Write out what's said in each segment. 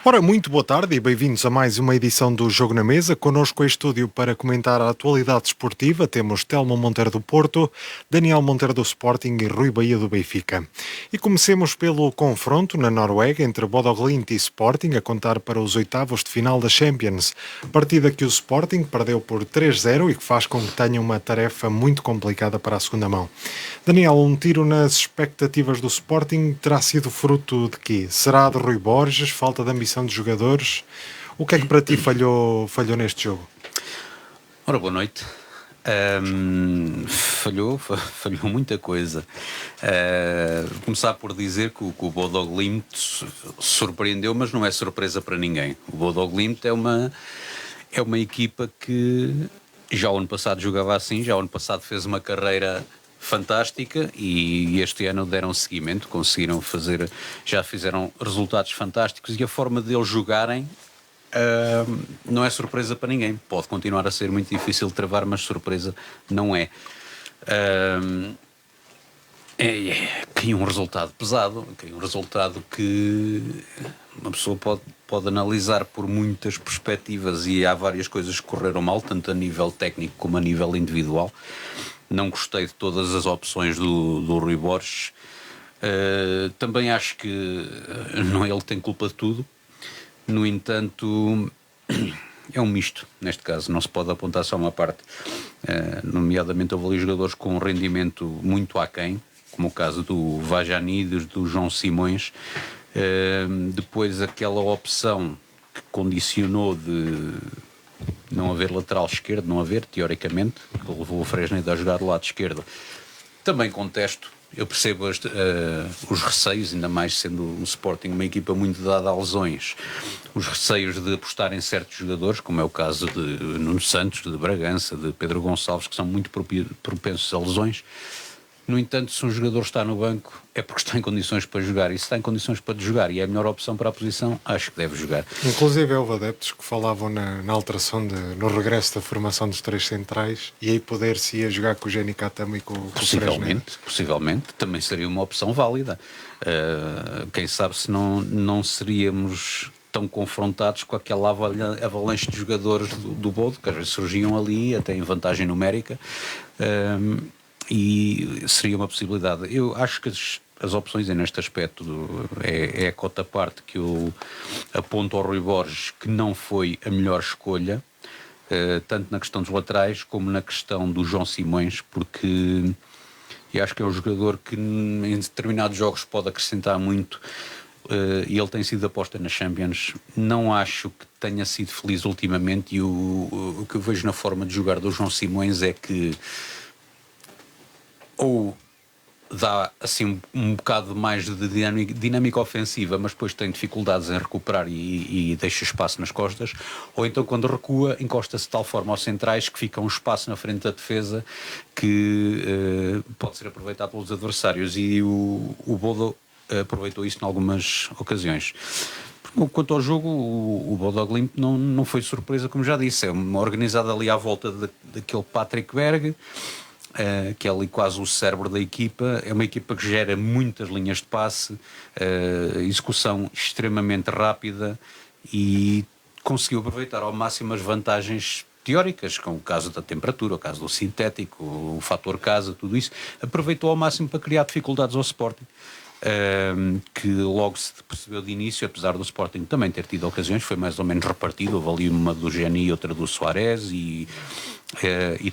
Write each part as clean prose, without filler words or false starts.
Ora, muito boa tarde e bem-vindos a mais uma edição do Jogo na Mesa. Connosco em estúdio para comentar a atualidade esportiva temos Telmo Monteiro do Porto, Daniel Monteiro do Sporting e Rui Bahia do Benfica. E comecemos pelo confronto na Noruega entre Bodo Glimt e Sporting, a contar para os oitavos de final da Champions. Partida que o Sporting perdeu por 3-0 e que faz com que tenha uma tarefa muito complicada para a segunda mão. Daniel, um tiro nas expectativas do Sporting terá sido fruto de quê? Será de Rui Borges, falta de ambição de jogadores? O que é que para ti falhou neste jogo? Ora, boa noite. Falhou muita coisa. Começar por dizer que o Bodo Glimt surpreendeu, mas não é surpresa para ninguém. O Bodo Glimt é uma equipa que já o ano passado jogava assim, já o ano passado fez uma carreira fantástica e este ano deram seguimento, já fizeram resultados fantásticos e a forma deles jogarem não é surpresa para ninguém. Pode continuar a ser muito difícil de travar, mas surpresa não é. Caiu um resultado pesado, caiu um resultado que uma pessoa pode analisar por muitas perspectivas e há várias coisas que correram mal, tanto a nível técnico como a nível individual. Não gostei de todas as opções do Rui Borges. Também acho que não é ele que tem culpa de tudo. No entanto, é um misto, neste caso, não se pode apontar só uma parte. Nomeadamente, houve ali jogadores com um rendimento muito aquém, como o caso do Vajanides, do João Simões. Depois, aquela opção que condicionou de não haver lateral esquerdo, não haver, teoricamente, que levou o Fresneda a jogar do lado esquerdo. Também contesto. Eu percebo os receios, ainda mais sendo o Sporting uma equipa muito dada a lesões, os receios de apostar em certos jogadores, como é o caso de Nuno Santos, de Bragança, de Pedro Gonçalves, que são muito propensos a lesões. No entanto, se um jogador está no banco, é porque está em condições para jogar. E se está em condições para jogar e é a melhor opção para a posição, acho que deve jogar. Inclusive, houve adeptos que falavam na alteração, no regresso da formação dos três centrais, e aí poder-se ir jogar com o Jenny Katama e com o Fresneda. Possivelmente, também seria uma opção válida. Quem sabe se não seríamos tão confrontados com aquela avalanche de jogadores do Bodo, que às vezes surgiam ali, até em vantagem numérica. E seria uma possibilidade. Eu acho que as opções neste aspecto é a cota parte que eu aponto ao Rui Borges, que não foi a melhor escolha, tanto na questão dos laterais como na questão do João Simões, porque eu acho que é um jogador que em determinados jogos pode acrescentar muito, e ele tem sido aposta na Champions. Não acho que tenha sido feliz ultimamente, e o que eu vejo na forma de jogar do João Simões é que ou dá assim um bocado mais de dinâmica ofensiva, mas depois tem dificuldades em recuperar e deixa espaço nas costas, ou então quando recua encosta-se de tal forma aos centrais que fica um espaço na frente da defesa que pode ser aproveitado pelos adversários, e o Bodo aproveitou isso em algumas ocasiões. Quanto ao jogo, o Bodo Glimt não foi surpresa, como já disse, é uma organizada ali à volta daquele Patrick Berg, que é ali quase o cérebro da equipa. É uma equipa que gera muitas linhas de passe, execução extremamente rápida, e conseguiu aproveitar ao máximo as vantagens teóricas, com o caso da temperatura, o caso do sintético, o fator casa, tudo isso. Aproveitou ao máximo para criar dificuldades ao Sporting, que logo se percebeu de início, apesar do Sporting também ter tido ocasiões, foi mais ou menos repartido. Houve ali uma do Geni e outra do Soares, e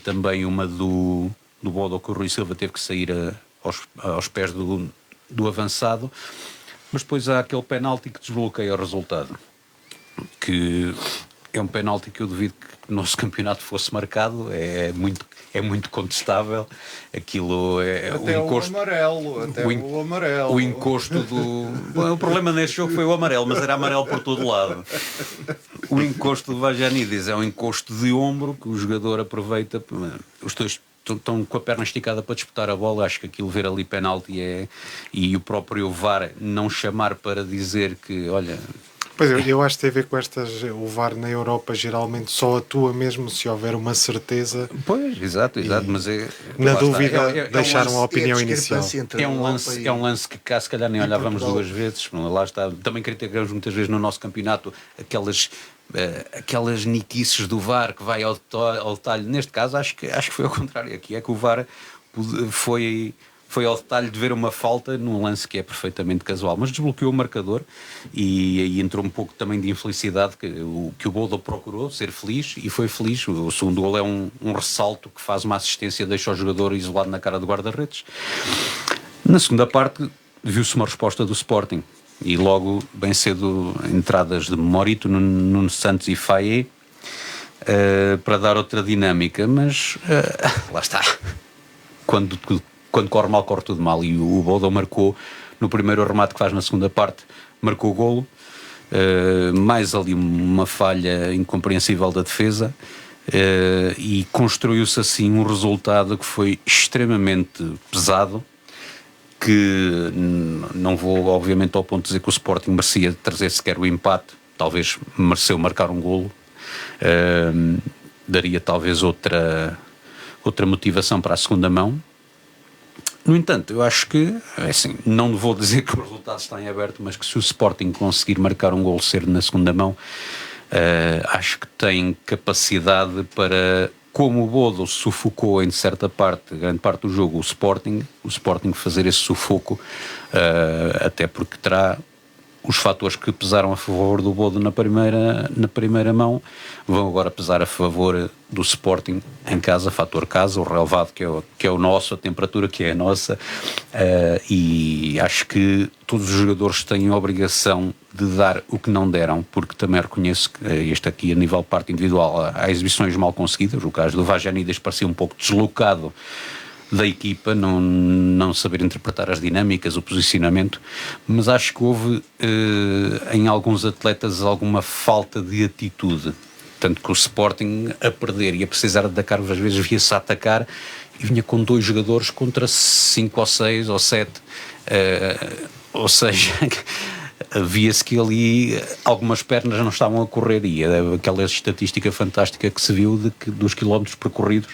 também uma do Bodo, que o Rui Silva teve que sair aos pés do avançado. Mas depois há aquele penalti que desbloqueia o resultado, que é um penalti que eu duvido que o nosso campeonato fosse marcado. É muito contestável. Aquilo é até o amarelo. O encosto do... Bom, o problema neste jogo foi o amarelo, mas era amarelo por todo lado. O encosto do Vajanides é um encosto de ombro que o jogador aproveita. Os dois estão com a perna esticada para disputar a bola. Acho que aquilo, ver ali penalti, e o próprio VAR não chamar para dizer que, olha, Pois eu acho que tem a ver com o VAR na Europa geralmente só atua mesmo se houver uma certeza. Pois, exato, mas na dúvida deixaram a opinião inicial. É um lance que cá se calhar nem olhávamos duas vezes. Lá está. Também criticamos muitas vezes no nosso campeonato aquelas nitices do VAR que vai ao detalhe. Neste caso acho que foi ao contrário. Aqui é que o VAR foi ao detalhe de ver uma falta num lance que é perfeitamente casual, mas desbloqueou o marcador e entrou um pouco também de infelicidade que o Bodo procurou ser feliz e foi feliz. O segundo gol é um ressalto que faz uma assistência, deixa o jogador isolado na cara do guarda-redes. Na segunda parte viu-se uma resposta do Sporting e logo bem cedo entradas de Morito, Nuno Santos e Faé para dar outra dinâmica, mas lá está, quando corre mal, corre tudo mal, e o Bodo marcou no primeiro remate que faz na segunda parte, marcou o golo, mais ali uma falha incompreensível da defesa, e construiu-se assim um resultado que foi extremamente pesado, que não vou obviamente ao ponto de dizer que o Sporting merecia trazer sequer o empate, talvez mereceu marcar um golo, daria talvez outra motivação para a segunda mão. No entanto, eu acho que, assim, não vou dizer que o resultado está em aberto, mas que se o Sporting conseguir marcar um golo cedo na segunda mão, acho que tem capacidade para, como o Bodo sufocou em grande parte do jogo, o Sporting fazer esse sufoco, até porque terá os fatores que pesaram a favor do Bodo na primeira mão vão agora pesar a favor do Sporting em casa, fator casa, o relevado que é o nosso, a temperatura que é a nossa, e acho que todos os jogadores têm a obrigação de dar o que não deram, porque também reconheço que este aqui a nível parte individual há exibições mal conseguidas. O caso do Vagenides parecia um pouco deslocado da equipa, não saber interpretar as dinâmicas, o posicionamento, mas acho que houve em alguns atletas alguma falta de atitude, tanto que o Sporting a perder e a precisar de atacar, às vezes via-se a atacar e vinha com 2 jogadores contra 5 ou 6 ou 7, ou seja, via-se que ali algumas pernas não estavam a correr, e aquela estatística fantástica que se viu de que dos quilómetros percorridos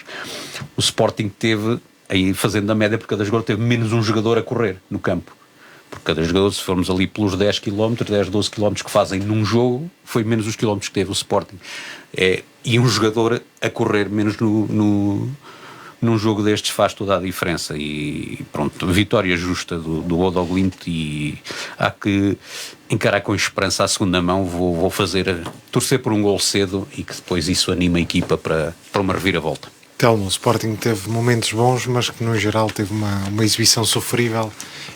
o Sporting teve, aí fazendo a média por cada jogador, teve menos um jogador a correr no campo. Por cada jogador, se formos ali pelos 10 km, 10, 12 km que fazem num jogo, foi menos os quilómetros que teve o Sporting. E um jogador a correr menos num jogo destes faz toda a diferença. E pronto, vitória justa do Bodo Glimt, e há que encarar com esperança a segunda mão. Vou torcer por um gol cedo e que depois isso anima a equipa para uma reviravolta. Telmo, o Sporting teve momentos bons, mas que no geral teve uma exibição sofrível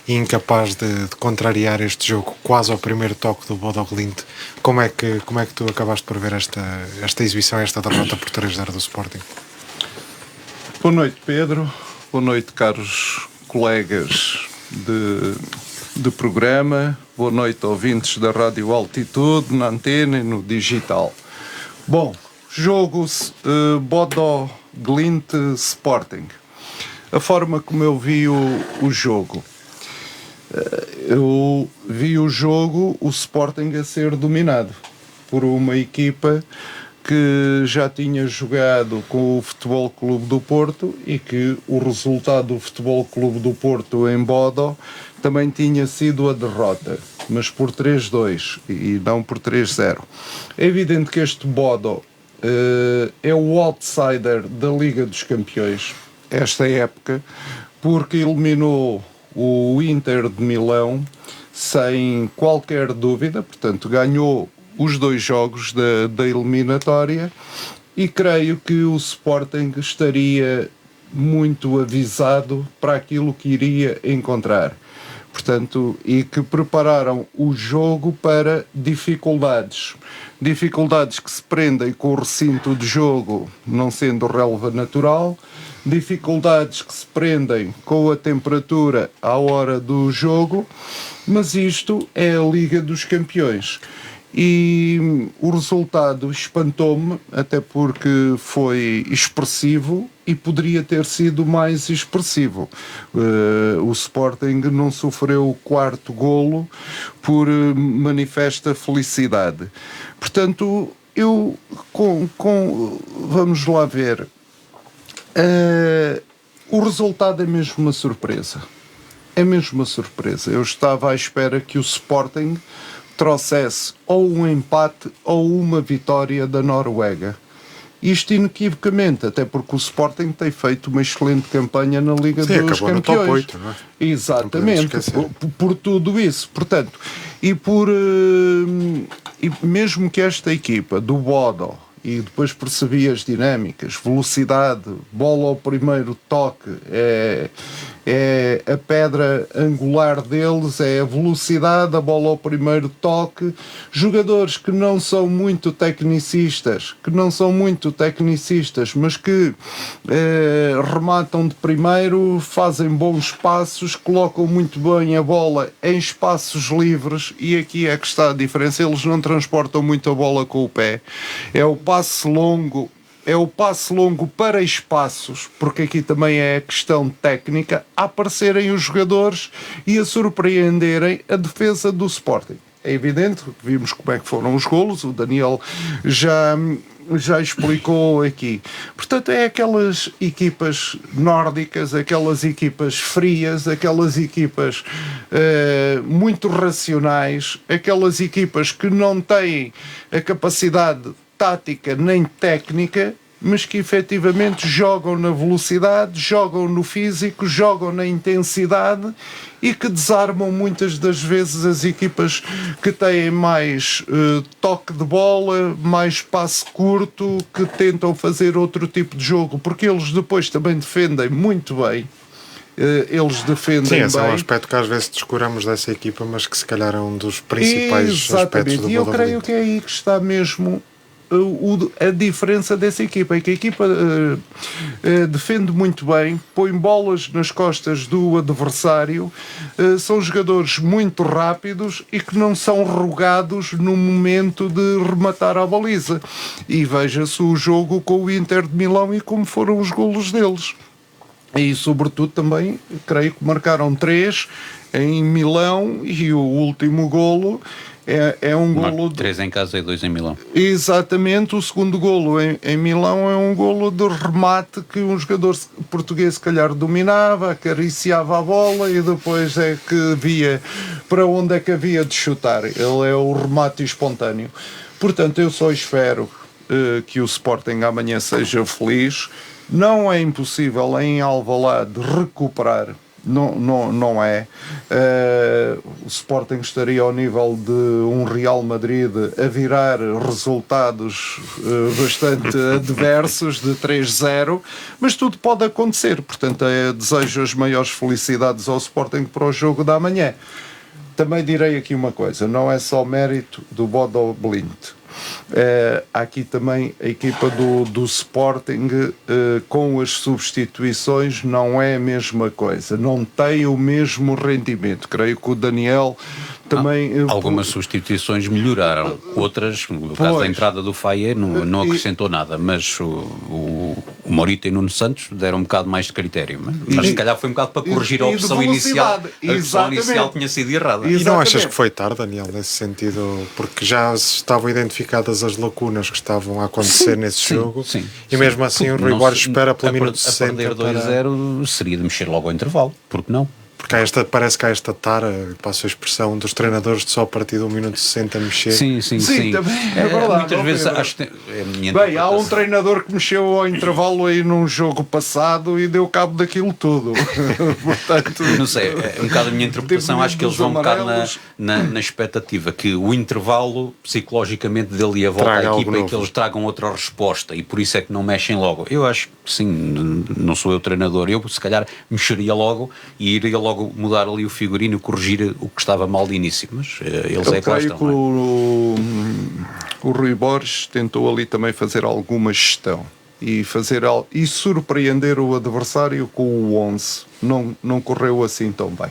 e incapaz de contrariar este jogo quase ao primeiro toque do Bodo Glimt. Como é que tu acabaste por ver esta exibição, esta derrota por 3-0 do Sporting? Boa noite, Pedro. Boa noite, caros colegas de programa. Boa noite, ouvintes da Rádio Altitude, na antena e no digital. Bom, jogo Bodo Glimt Sporting. A forma como eu vi o jogo. Eu vi o jogo, o Sporting a ser dominado por uma equipa que já tinha jogado com o Futebol Clube do Porto e que o resultado do Futebol Clube do Porto em Bodo também tinha sido a derrota, mas por 3-2 e não por 3-0. É evidente que este Bodo é o outsider da Liga dos Campeões esta época, porque eliminou o Inter de Milão sem qualquer dúvida, portanto ganhou os 2 jogos da eliminatória, e creio que o Sporting estaria muito avisado para aquilo que iria encontrar. Portanto, e que prepararam o jogo para dificuldades que se prendem com o recinto de jogo não sendo relva natural, dificuldades que se prendem com a temperatura à hora do jogo, mas isto é a Liga dos Campeões. E o resultado espantou-me, até porque foi expressivo e poderia ter sido mais expressivo. O Sporting não sofreu o quarto golo por manifesta felicidade. Portanto, vamos lá ver. O resultado é mesmo uma surpresa. É mesmo uma surpresa. Eu estava à espera que o Sporting trouxesse ou um empate ou uma vitória da Noruega. Isto inequivocamente, até porque o Sporting tem feito uma excelente campanha na Liga dos acabou Campeões. no top 8, não é? Exatamente, por tudo isso. Portanto, e mesmo que esta equipa do Bodo, e depois percebi as dinâmicas, velocidade, bola ao primeiro toque, é a pedra angular deles, é a velocidade, a bola ao primeiro toque. Jogadores que não são muito tecnicistas, mas que rematam de primeiro, fazem bons passos, colocam muito bem a bola em espaços livres, e aqui é que está a diferença. Eles não transportam muito a bola com o pé, é o passe longo para espaços, porque aqui também é a questão técnica, a aparecerem os jogadores e a surpreenderem a defesa do Sporting. É evidente, vimos como é que foram os golos, o Daniel já explicou aqui. Portanto, é aquelas equipas nórdicas, aquelas equipas frias, aquelas equipas muito racionais, aquelas equipas que não têm a capacidade tática nem técnica, mas que efetivamente jogam na velocidade, jogam no físico, jogam na intensidade, e que desarmam muitas das vezes as equipas que têm mais toque de bola, mais passe curto, que tentam fazer outro tipo de jogo, porque eles depois também defendem muito bem. Eles defendem bem. Esse é um aspecto que às vezes descuramos dessa equipa, mas que se calhar é um dos principais aspectos do Bodo. E eu creio que é aí que está mesmo a diferença dessa equipa, é que a equipa defende muito bem, põe bolas nas costas do adversário, são jogadores muito rápidos e que não são rogados no momento de rematar a baliza. E veja-se o jogo com o Inter de Milão e como foram os golos deles. E sobretudo também, creio que marcaram 3 em Milão, e o último golo é um golo... 3 em casa e 2 em Milão. Exatamente, o segundo golo em Milão é um golo de remate que um jogador português se calhar dominava, acariciava a bola e depois é que via para onde é que havia de chutar. Ele é o remate espontâneo. Portanto, eu só espero que o Sporting amanhã seja feliz. Não é impossível em Alvalade recuperar. Não é. O Sporting estaria ao nível de um Real Madrid a virar resultados bastante adversos de 3-0, mas tudo pode acontecer. Portanto, desejo as maiores felicidades ao Sporting para o jogo da manhã. Também direi aqui uma coisa, não é só mérito do Bodo Glimt. Há aqui também a equipa do Sporting com as substituições não é a mesma coisa, não tem o mesmo rendimento. Creio que o Daniel também... Algumas substituições melhoraram, outras, no caso da entrada do Faye, não acrescentou nada, mas o Morita e Nuno Santos deram um bocado mais de critério, mas se calhar foi um bocado para corrigir a opção inicial. A opção inicial tinha sido errada. E não achas que foi tarde, Daniel, nesse sentido? Porque já estavam identificadas as lacunas que estavam a acontecer nesse jogo, e mesmo assim o Rui Borges espera pelo minuto 60 a perder 2-0 seria de mexer logo ao intervalo, porque não? Porque parece que há esta tara, passo a expressão, dos treinadores de só a partir do minuto 60 mexer. Sim, também é verdade. Muitas vezes acho que é a minha Bem, há um treinador que mexeu ao intervalo aí num jogo passado e deu cabo daquilo tudo. Portanto, não sei, é um bocado a minha interpretação. Acho que eles vão um bocado na expectativa que o intervalo psicologicamente dele ia voltar à equipa e que eles tragam outra resposta, e por isso é que não mexem logo. Eu acho que sim, não sou eu treinador, eu se calhar mexeria logo e iria logo mudar ali o figurino e corrigir o que estava mal de início, mas eles é que lá estão. O Rui Borges tentou ali também fazer alguma gestão e surpreender o adversário com o 11. Não correu assim tão bem.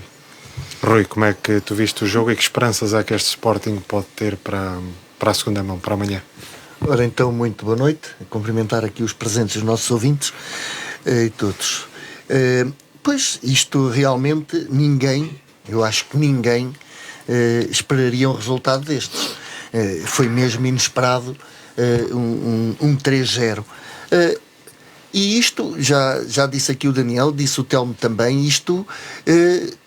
Rui, como é que tu viste o jogo e que esperanças é que este Sporting pode ter para a segunda mão, para amanhã? Ora então, muito boa noite, a cumprimentar aqui os presentes, os nossos ouvintes. E todos. Pois, isto realmente eu acho que ninguém esperaria um resultado destes. Foi mesmo inesperado um 3-0. E isto, já disse aqui o Daniel, disse o Telmo também, isto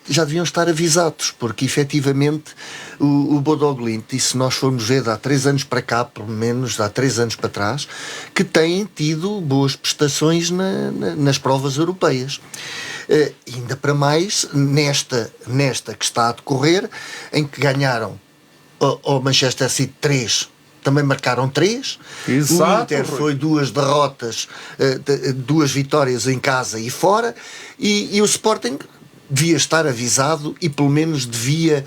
já deviam estar avisados, porque efetivamente o Bodo Glimt, e se nós formos ver de há 3 anos para cá, pelo menos há 3 anos para trás, que têm tido boas prestações nas provas europeias. Ainda para mais nesta que está a decorrer, em que ganharam ao Manchester City 3, também marcaram 3. Exato, o Inter foi 2 derrotas, 2 vitórias em casa e fora, e o Sporting devia estar avisado e pelo menos devia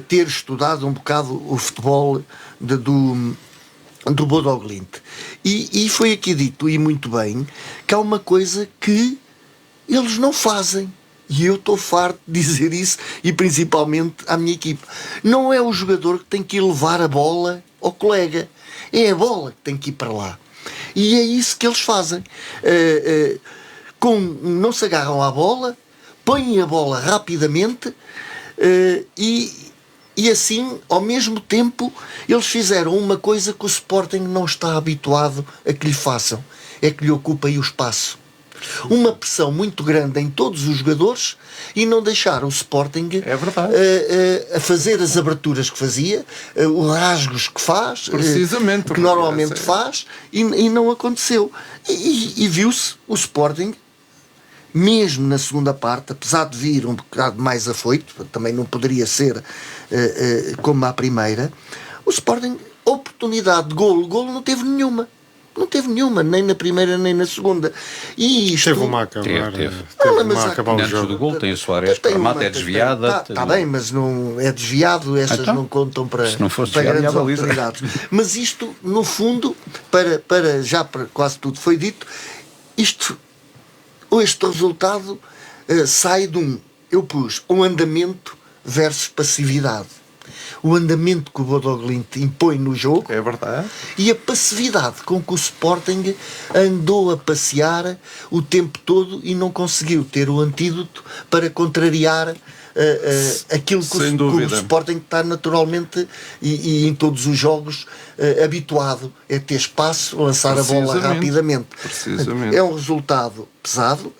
ter estudado um bocado o futebol do Bodo Glimt. E foi aqui dito, e muito bem, que há uma coisa que eles não fazem. E eu estou farto de dizer isso, e principalmente à minha equipe. Não é o jogador que tem que ir levar a bola ao colega. É a bola que tem que ir para lá. E é isso que eles fazem. Não se agarram à bola, põem a bola rapidamente e assim, ao mesmo tempo, eles fizeram uma coisa que o Sporting não está habituado a que lhe façam. É que lhe ocupem o espaço. Uma pressão muito grande em todos os jogadores e não deixar o Sporting a fazer as aberturas que fazia, os rasgos que faz, precisamente, que normalmente faz, e não aconteceu. E viu-se o Sporting, mesmo na segunda parte, apesar de vir um bocado mais afoito, também não poderia ser como a primeira, o Sporting, oportunidade de golo não teve nenhuma. Não teve nenhuma, nem na primeira nem na segunda. E isto... Teve uma a acabar. Teve uma a acabar o antes jogo. do gol tem o Soares, que remata é desviada. Está bem, mas não é desviado, estas então, não contam para a grandes baliza. oportunidades. Mas isto, no fundo, para quase tudo foi dito, este resultado sai de eu pus um andamento versus passividade. O andamento que o Bodo Glimt impõe no jogo, é verdade, e a passividade com que o Sporting andou a passear o tempo todo e não conseguiu ter o antídoto para contrariar aquilo que o Sporting está naturalmente e em todos os jogos habituado, é ter espaço, lançar a bola rapidamente. É um resultado pesado,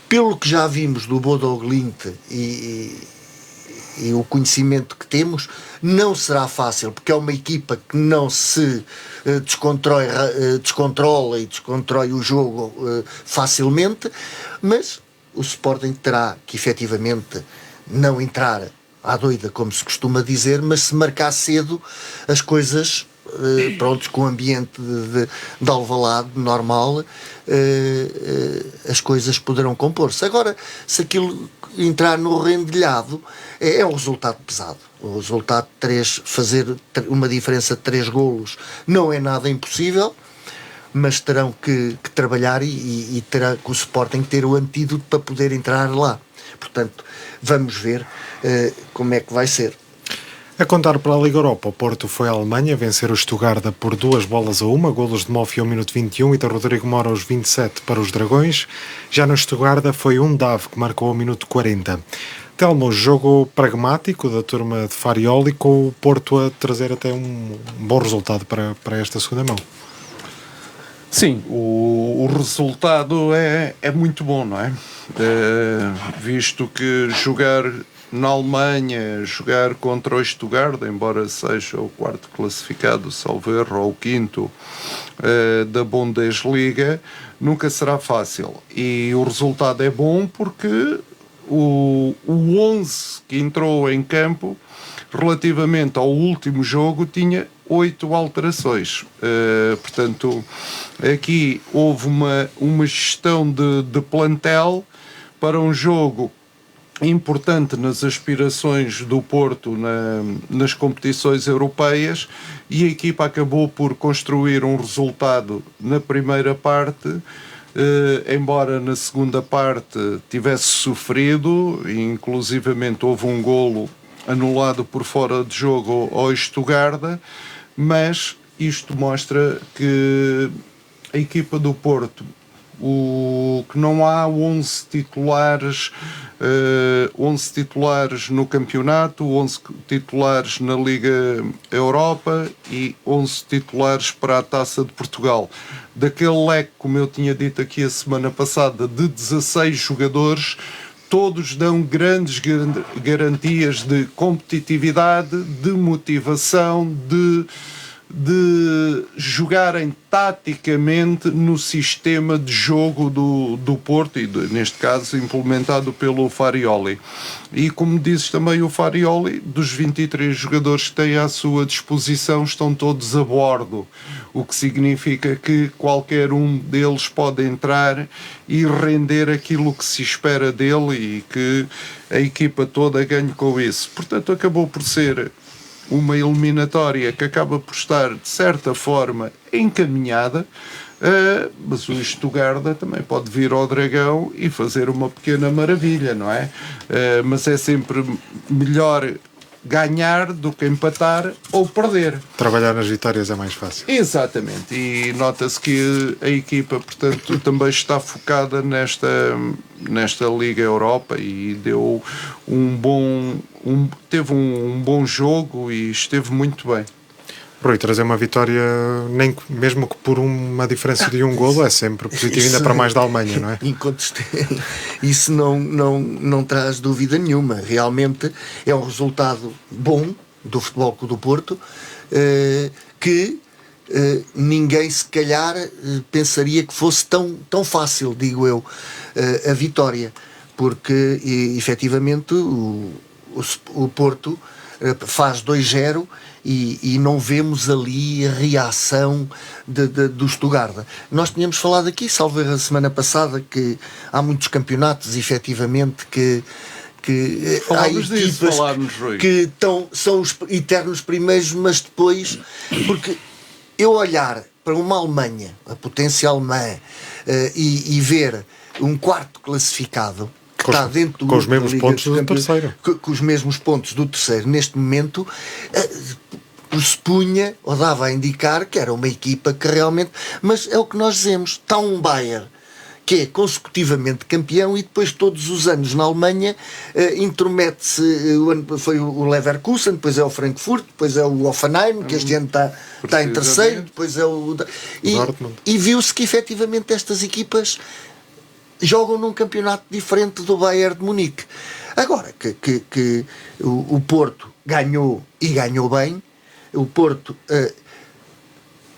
pelo que já vimos do Bodo Glimt e o conhecimento que temos, não será fácil, porque é uma equipa que não se descontrola e descontrói o jogo facilmente, mas o Sporting terá que efetivamente não entrar à doida, como se costuma dizer, mas se marcar cedo as coisas, com o ambiente de Alvalade normal, as coisas poderão compor-se. Agora, se aquilo entrar no rendilhado, é um resultado pesado. O resultado de fazer uma diferença de 3 golos não é nada impossível, mas terão que trabalhar e terá que o Sporting ter o antídoto para poder entrar lá. Portanto, vamos ver como é que vai ser. A contar para a Liga Europa, o Porto foi à Alemanha vencer o Stuttgart por 2-1, golos de Moffi ao minuto 21 e de Rodrigo Mora aos 27 para os Dragões. Já no Stuttgart foi Dav que marcou ao minuto 40. Telmo, jogo pragmático da turma de Farioli, com o Porto a trazer até um bom resultado para esta segunda mão. Sim, o resultado é muito bom, não é? Visto que jogar na Alemanha, jogar contra o Stuttgart, embora seja o 4º classificado, salvo erro, ou o 5º da Bundesliga, nunca será fácil. E o resultado é bom porque o 11 que entrou em campo, relativamente ao último jogo, tinha 8 alterações. Portanto, aqui houve uma gestão de plantel para um jogo importante nas aspirações do Porto nas competições europeias, e a equipa acabou por construir um resultado na primeira parte, embora na segunda parte tivesse sofrido, inclusivamente houve um golo anulado por fora de jogo ao Stuttgart, mas isto mostra que a equipa do Porto, que não há 11 titulares no campeonato, 11 titulares na Liga Europa e 11 titulares para a Taça de Portugal. Daquele leque, como eu tinha dito aqui a semana passada, de 16 jogadores, todos dão grandes garantias de competitividade, de motivação, de jogarem taticamente no sistema de jogo do Porto e neste caso implementado pelo Farioli. E como dizes também o Farioli, dos 23 jogadores que tem à sua disposição estão todos a bordo, o que significa que qualquer um deles pode entrar e render aquilo que se espera dele e que a equipa toda ganhe com isso. Portanto, acabou por ser uma eliminatória que acaba por estar, de certa forma, encaminhada, mas o Stuttgart também pode vir ao Dragão e fazer uma pequena maravilha, não é? Mas é sempre melhor ganhar do que empatar ou perder. Trabalhar nas vitórias é mais fácil. Exatamente, e nota-se que a equipa, portanto, também está focada nesta Liga Europa e deu teve um bom jogo e esteve muito bem. Rui, trazer uma vitória, nem mesmo que por uma diferença de um golo, é sempre positivo, ainda para mais da Alemanha, não é? Isso não traz dúvida nenhuma. Realmente é um resultado bom do Futebol Clube do Porto, que ninguém se calhar pensaria que fosse tão fácil, digo eu, a vitória, porque efetivamente o Porto faz 2-0 e não vemos ali a reação do Stuttgart. Nós tínhamos falado aqui, salvo erro, a semana passada, que há muitos campeonatos, efetivamente, que há equipas que são os eternos primeiros, mas depois, porque eu olhar para uma Alemanha, a potência alemã, e ver um quarto classificado que está dentro com os mesmos pontos do terceiro, com os mesmos pontos do terceiro, neste momento pressupunha ou dava a indicar que era uma equipa que realmente, mas é o que nós dizemos, está um Bayern que é consecutivamente campeão e depois todos os anos na Alemanha intromete-se, foi o Leverkusen, depois é o Frankfurt, depois é o Hoffenheim, que este ano está em terceiro, depois é o e viu-se que efetivamente estas equipas jogam num campeonato diferente do Bayern de Munique. Agora que o Porto ganhou e ganhou bem, o Porto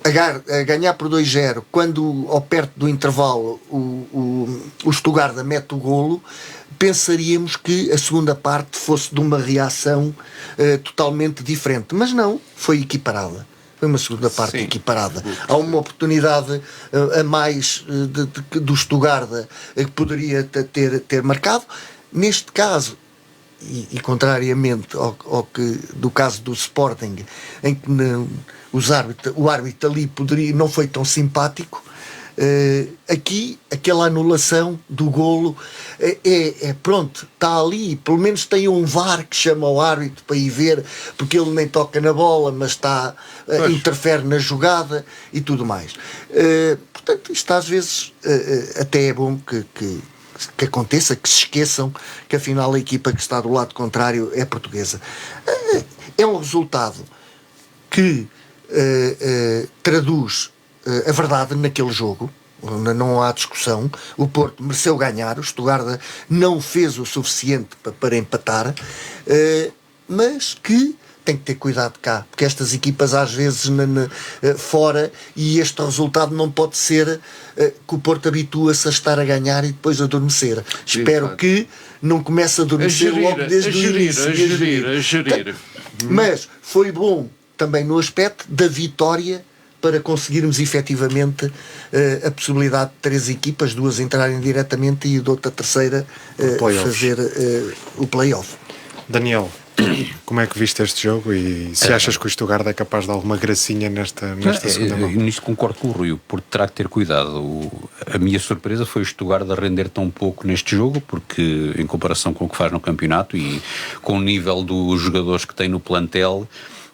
a ganhar por 2-0, quando ao perto do intervalo o Stuttgart mete o golo, pensaríamos que a segunda parte fosse de uma reação totalmente diferente, mas não, foi equiparada. Foi uma segunda parte equiparada. Há uma oportunidade a mais do Stuttgart que poderia ter marcado. Neste caso, e contrariamente ao que do caso do Sporting, em que o árbitro ali não foi tão simpático, aqui aquela anulação do golo pronto, está ali, pelo menos tem um VAR que chama o árbitro para ir ver, porque ele nem toca na bola, mas interfere na jogada e tudo mais. Portanto, isto às vezes até é bom que aconteça, que se esqueçam que afinal a equipa que está do lado contrário é portuguesa. É um resultado que traduz a verdade naquele jogo, não há discussão. O Porto mereceu ganhar, o Stuttgart não fez o suficiente para empatar, mas que tem que ter cuidado cá, porque estas equipas às vezes fora, e este resultado não pode ser que o Porto habitua-se a estar a ganhar e depois a adormecer. Espero que não comece a adormecer logo desde o início. A gerir. Mas foi bom também no aspecto da vitória, para conseguirmos efetivamente a possibilidade de 3 equipas, 2 entrarem diretamente e a outra terceira fazer o play-off. Daniel, como é que viste este jogo e se achas que o Stuttgart é capaz de alguma gracinha nesta segunda mão? Nisto concordo com o Rui, porque terá que ter cuidado. A minha surpresa foi o Stuttgart a render tão pouco neste jogo, porque em comparação com o que faz no campeonato e com o nível dos jogadores que tem no plantel,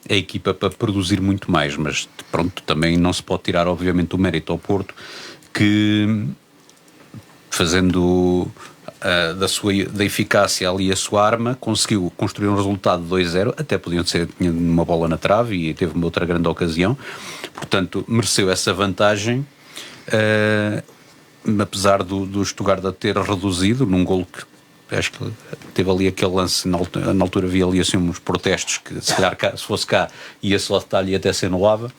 a equipa para produzir muito mais, mas pronto, também não se pode tirar obviamente o mérito ao Porto, que fazendo da eficácia ali a sua arma, conseguiu construir um resultado de 2-0, até podiam ser, tinha uma bola na trave e teve uma outra grande ocasião, portanto mereceu essa vantagem, apesar do Stuttgart ter reduzido num golo que acho que teve ali aquele lance, na altura havia ali assim uns protestos que se calhar se fosse cá ia-se ao detalhe e até se anulava,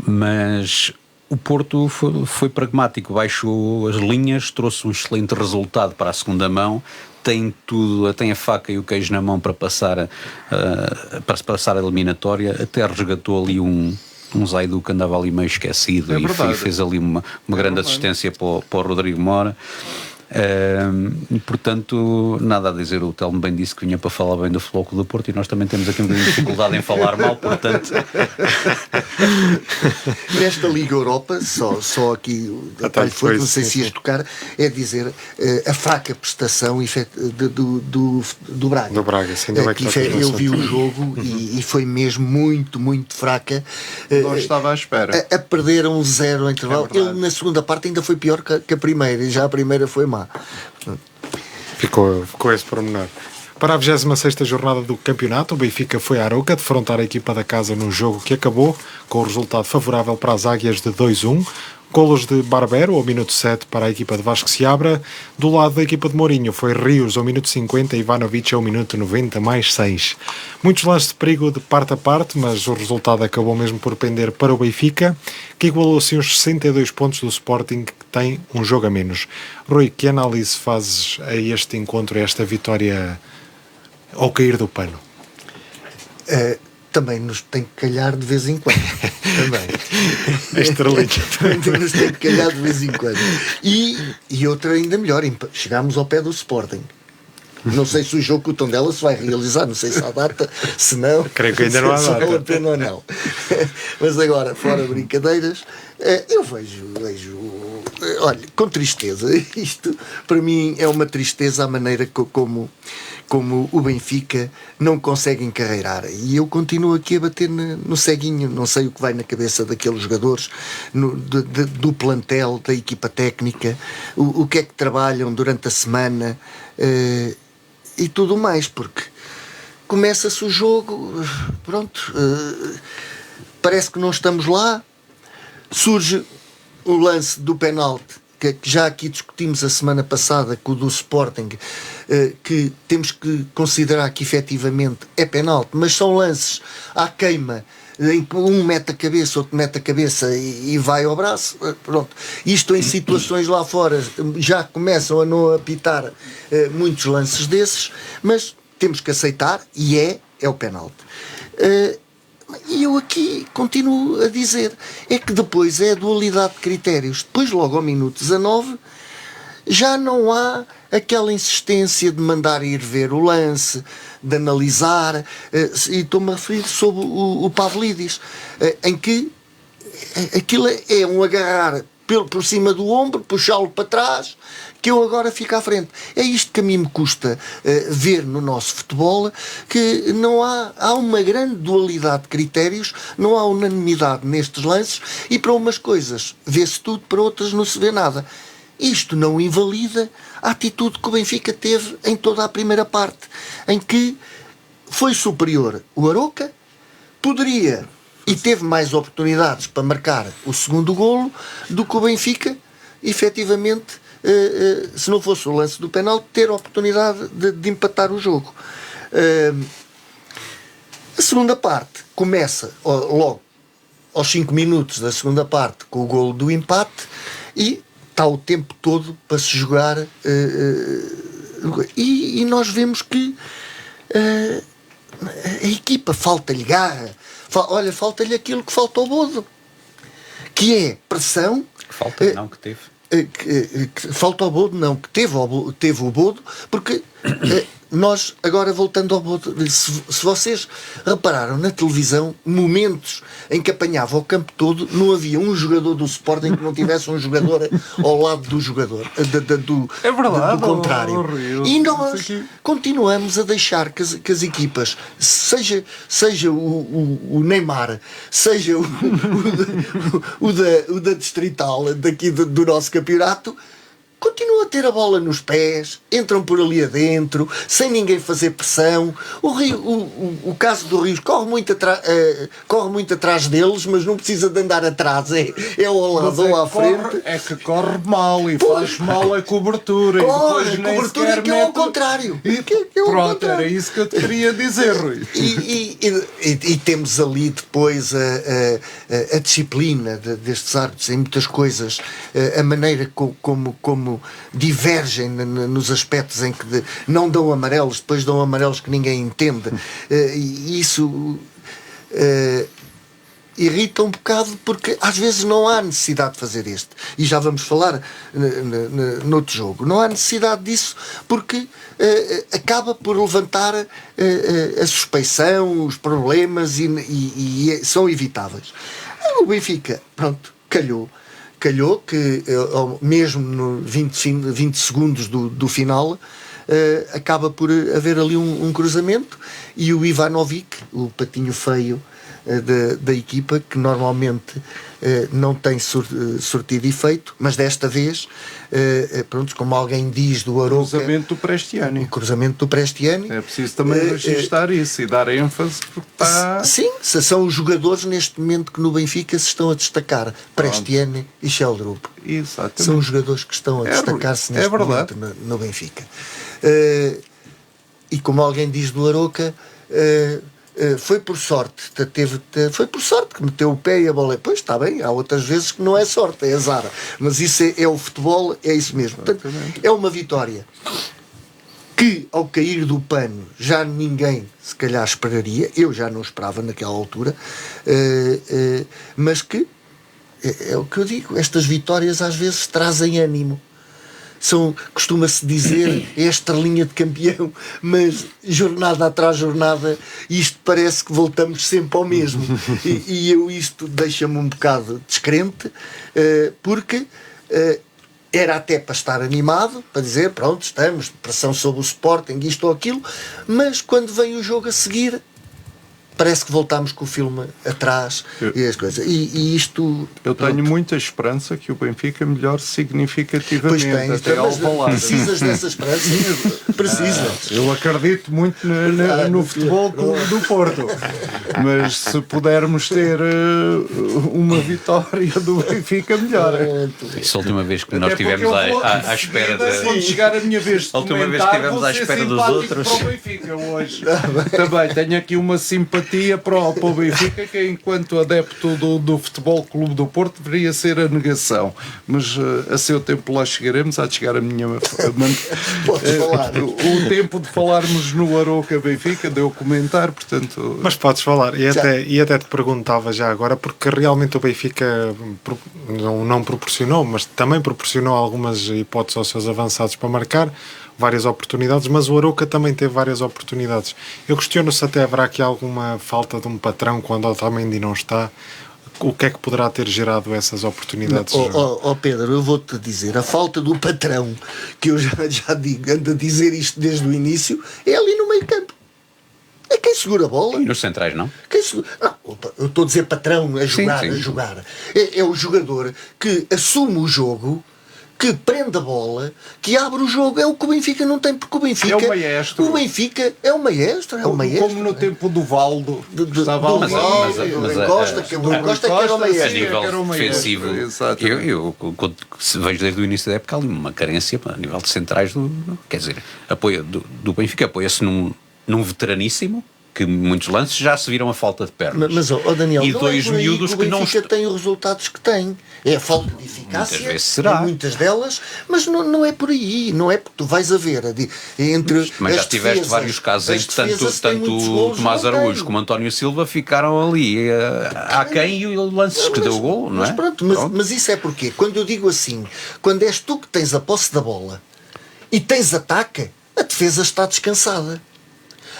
mas o Porto foi pragmático, baixou as linhas, trouxe um excelente resultado para a segunda mão, tem tudo, tem a faca e o queijo na mão para passar a eliminatória, até resgatou ali um Zaidu que andava ali meio esquecido e fez ali uma grande assistência para o Rodrigo Mora. Portanto, nada a dizer, o Telmo bem disse que vinha para falar bem do Futebol Clube do Porto e nós também temos aqui uma dificuldade em falar mal, portanto. Nesta Liga Europa, só aqui o detalhe foi, não sei se ias tocar, é dizer a fraca prestação do Braga. Do Braga, sim, eu vi o jogo e foi mesmo muito, muito fraca. Não estava à espera. A perder 1-0 ao intervalo. Ele na segunda parte ainda foi pior que a primeira, e já a primeira foi má. Ficou esse pormenor. Para a 26ª jornada do campeonato, o Benfica foi a Arouca defrontar a equipa da casa num jogo que acabou com o resultado favorável para as Águias de 2-1. Golos de Barbero ao minuto 7 para a equipa de Vasco Seabra. Do lado da equipa de Mourinho foi Rios ao minuto 50 e Ivanovic ao minuto 90 mais 6. Muitos lances de perigo de parte a parte, mas o resultado acabou mesmo por pender para o Benfica, que igualou assim os 62 pontos do Sporting, que tem um jogo a menos. Rui, que análise fazes a este encontro, a esta vitória ao cair do pano? Também nos tem que calhar de vez em quando. Também. Estrelinha. Nos tem que calhar de vez em quando. E outra ainda melhor, chegámos ao pé do Sporting. Não sei se o jogo com o Tondela se vai realizar, não sei se há data, se não. Creio que ainda não há data. Se vale a pena ou não. Mas agora, fora brincadeiras, eu vejo, olha, com tristeza. Isto, para mim, é uma tristeza a maneira como o Benfica não consegue encarreirar. E eu continuo aqui a bater no ceguinho. Não sei o que vai na cabeça daqueles jogadores, do plantel, da equipa técnica, o que é que trabalham durante a semana e tudo mais, porque começa-se o jogo, pronto, parece que não estamos lá, surge o lance do penalti, que já aqui discutimos a semana passada com o do Sporting, que temos que considerar que efetivamente é penalti, mas são lances à queima, em que um mete a cabeça, outro mete a cabeça e vai ao braço. Pronto. Isto em situações lá fora já começam a não apitar muitos lances desses, mas temos que aceitar e é o penalti. E eu aqui continuo a dizer, é que depois é a dualidade de critérios. Depois, logo ao minuto 19, já não há aquela insistência de mandar ir ver o lance, de analisar, e estou-me a referir sobre o Pavlidis, em que aquilo é um agarrar por cima do ombro, puxá-lo para trás, que eu agora fico à frente. É isto que a mim me custa ver no nosso futebol, que não há uma grande dualidade de critérios, não há unanimidade nestes lances, e para umas coisas vê-se tudo, para outras não se vê nada. Isto não invalida a atitude que o Benfica teve em toda a primeira parte, em que foi superior o Arouca, poderia e teve mais oportunidades para marcar o segundo golo do que o Benfica, efetivamente, se não fosse o lance do penalti, ter a oportunidade de empatar o jogo. A segunda parte começa logo aos 5 minutos da segunda parte com o golo do empate e está o tempo todo para se jogar, e nós vemos que a equipa falta-lhe garra, falta-lhe aquilo que falta ao Bodo, que é pressão. Falta, não, que teve. Que falta ao Bodo, não, que teve o Bodo, porque nós, agora voltando ao... Se vocês repararam na televisão, momentos em que apanhava o campo todo, não havia um jogador do Sporting que não tivesse um jogador ao lado do jogador, É verdade, do contrário. E nós continuamos a deixar que as equipas, seja o Neymar, seja o da Distrital, daqui do nosso campeonato, continuam a ter a bola nos pés, entram por ali adentro, sem ninguém fazer pressão. O caso do Rio corre muito atrás deles, mas não precisa de andar atrás, é ao lado ou à frente. É que corre mal e faz mal a cobertura. Corre, e depois a cobertura é que é ao contrário. Pronto, era isso que eu te queria dizer, Rui. E temos ali depois a disciplina destes árbitros em muitas coisas, a maneira como divergem nos aspectos em que não dão amarelos, depois dão amarelos que ninguém entende. E isso irrita um bocado, porque às vezes não há necessidade de fazer isto. E já vamos falar noutro jogo. Não há necessidade disso, porque acaba por levantar a suspeição, os problemas, e são evitáveis. O Benfica, pronto, calhou que mesmo no 20 segundos do final acaba por haver ali um cruzamento, e o Ivanovic, o patinho feio da equipa, que normalmente não tem sortido efeito, mas desta vez, pronto, como alguém diz do Arouca, o cruzamento do Prestiani. É preciso também registrar isso e dar ênfase, porque está... Sim, são os jogadores neste momento que no Benfica se estão a destacar. Prestiani e Sheldrup. Exatamente. São os jogadores que estão a destacar-se neste momento no Benfica. E como alguém diz do Arouca, foi por sorte, foi por sorte que meteu o pé e a bola. Pois está bem, há outras vezes que não é sorte, é azar. Mas isso é o futebol, é isso mesmo. Portanto, é uma vitória que, ao cair do pano, já ninguém se calhar esperaria. Eu já não esperava naquela altura, mas que é o que eu digo, estas vitórias às vezes trazem ânimo. Costuma-se dizer, é a estrelinha de campeão, mas jornada atrás jornada isto parece que voltamos sempre ao mesmo, e isto deixa-me um bocado descrente, porque era até para estar animado, para dizer, pronto, estamos, pressão sobre o Sporting, isto ou aquilo, mas quando vem o jogo a seguir, parece que voltámos com o filme atrás e as coisas. E isto... Eu tenho muita esperança que o Benfica melhore significativamente. Pois tens, mas precisas dessa esperança? Precisas. Eu acredito muito no Futebol Clube do Porto. Mas se pudermos ter uma vitória do Benfica, melhor. Isso a última vez que nós estivemos à espera Quando chegar a minha vez de a última vez que estivemos à espera dos outros. Para o Benfica hoje. Também tenho aqui uma simpatia para o Benfica, que enquanto adepto do Futebol Clube do Porto deveria ser a negação, mas a seu tempo lá chegaremos. Há de chegar a minha Podes falar. O tempo de falarmos no Arouca Benfica, de eu comentar, portanto... Mas podes falar, e até te perguntava já agora, porque realmente o Benfica não proporcionou, mas também proporcionou algumas hipóteses aos seus avançados para marcar, várias oportunidades, mas o Arouca também teve várias oportunidades. Eu questiono se até haverá aqui alguma falta de um patrão quando o Otamendi não está. O que é que poderá ter gerado essas oportunidades? Pedro, eu vou-te dizer, a falta do patrão, que eu já digo, ando a dizer isto desde o início, é ali no meio campo. É quem segura a bola. E nos centrais, não? Não, eu estou a dizer patrão, a jogar, sim. a jogar. É o jogador que assume o jogo, que prende a bola, que abre o jogo. É o que o Benfica não tem, porque o Benfica... É o maestro. O Benfica é o maestro, Como no tempo do Valdo. Estava do Costa, que era o maestro. A nível defensivo, eu vejo desde o início da época ali uma carência a nível de centrais quer dizer, apoio do Benfica apoia-se num veteraníssimo, que muitos lances já se viram a falta de pernas. Mas Daniel, e não dois é por aí miúdos que o Benfica tem os resultados que tem. É a falta de eficácia, muitas vezes será. Muitas delas, mas não é por aí. Não é porque tu vais a ver entre mas já tiveste vários casos em que tanto o Tomás Araújo como António Silva ficaram ali aquém, e o lance que deu o gol, não é? Mas isso é porque, quando eu digo assim, quando és tu que tens a posse da bola e tens ataque, a defesa está descansada.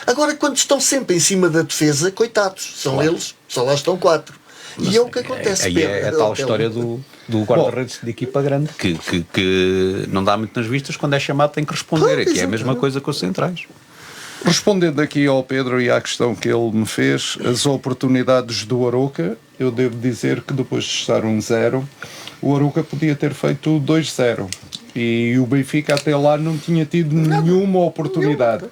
Agora, quando estão sempre em cima da defesa, coitados, são eles, só lá estão 4. E é o que acontece. Aí é a tal história do guarda-redes de equipa grande que não dá muito nas vistas, quando é chamado tem que responder. Aqui é a mesma coisa com os centrais. Respondendo aqui ao Pedro e à questão que ele me fez, as oportunidades do Arouca, eu devo dizer que depois de estar 1-0, o Arouca podia ter feito 2-0. E o Benfica até lá não tinha tido nenhuma oportunidade.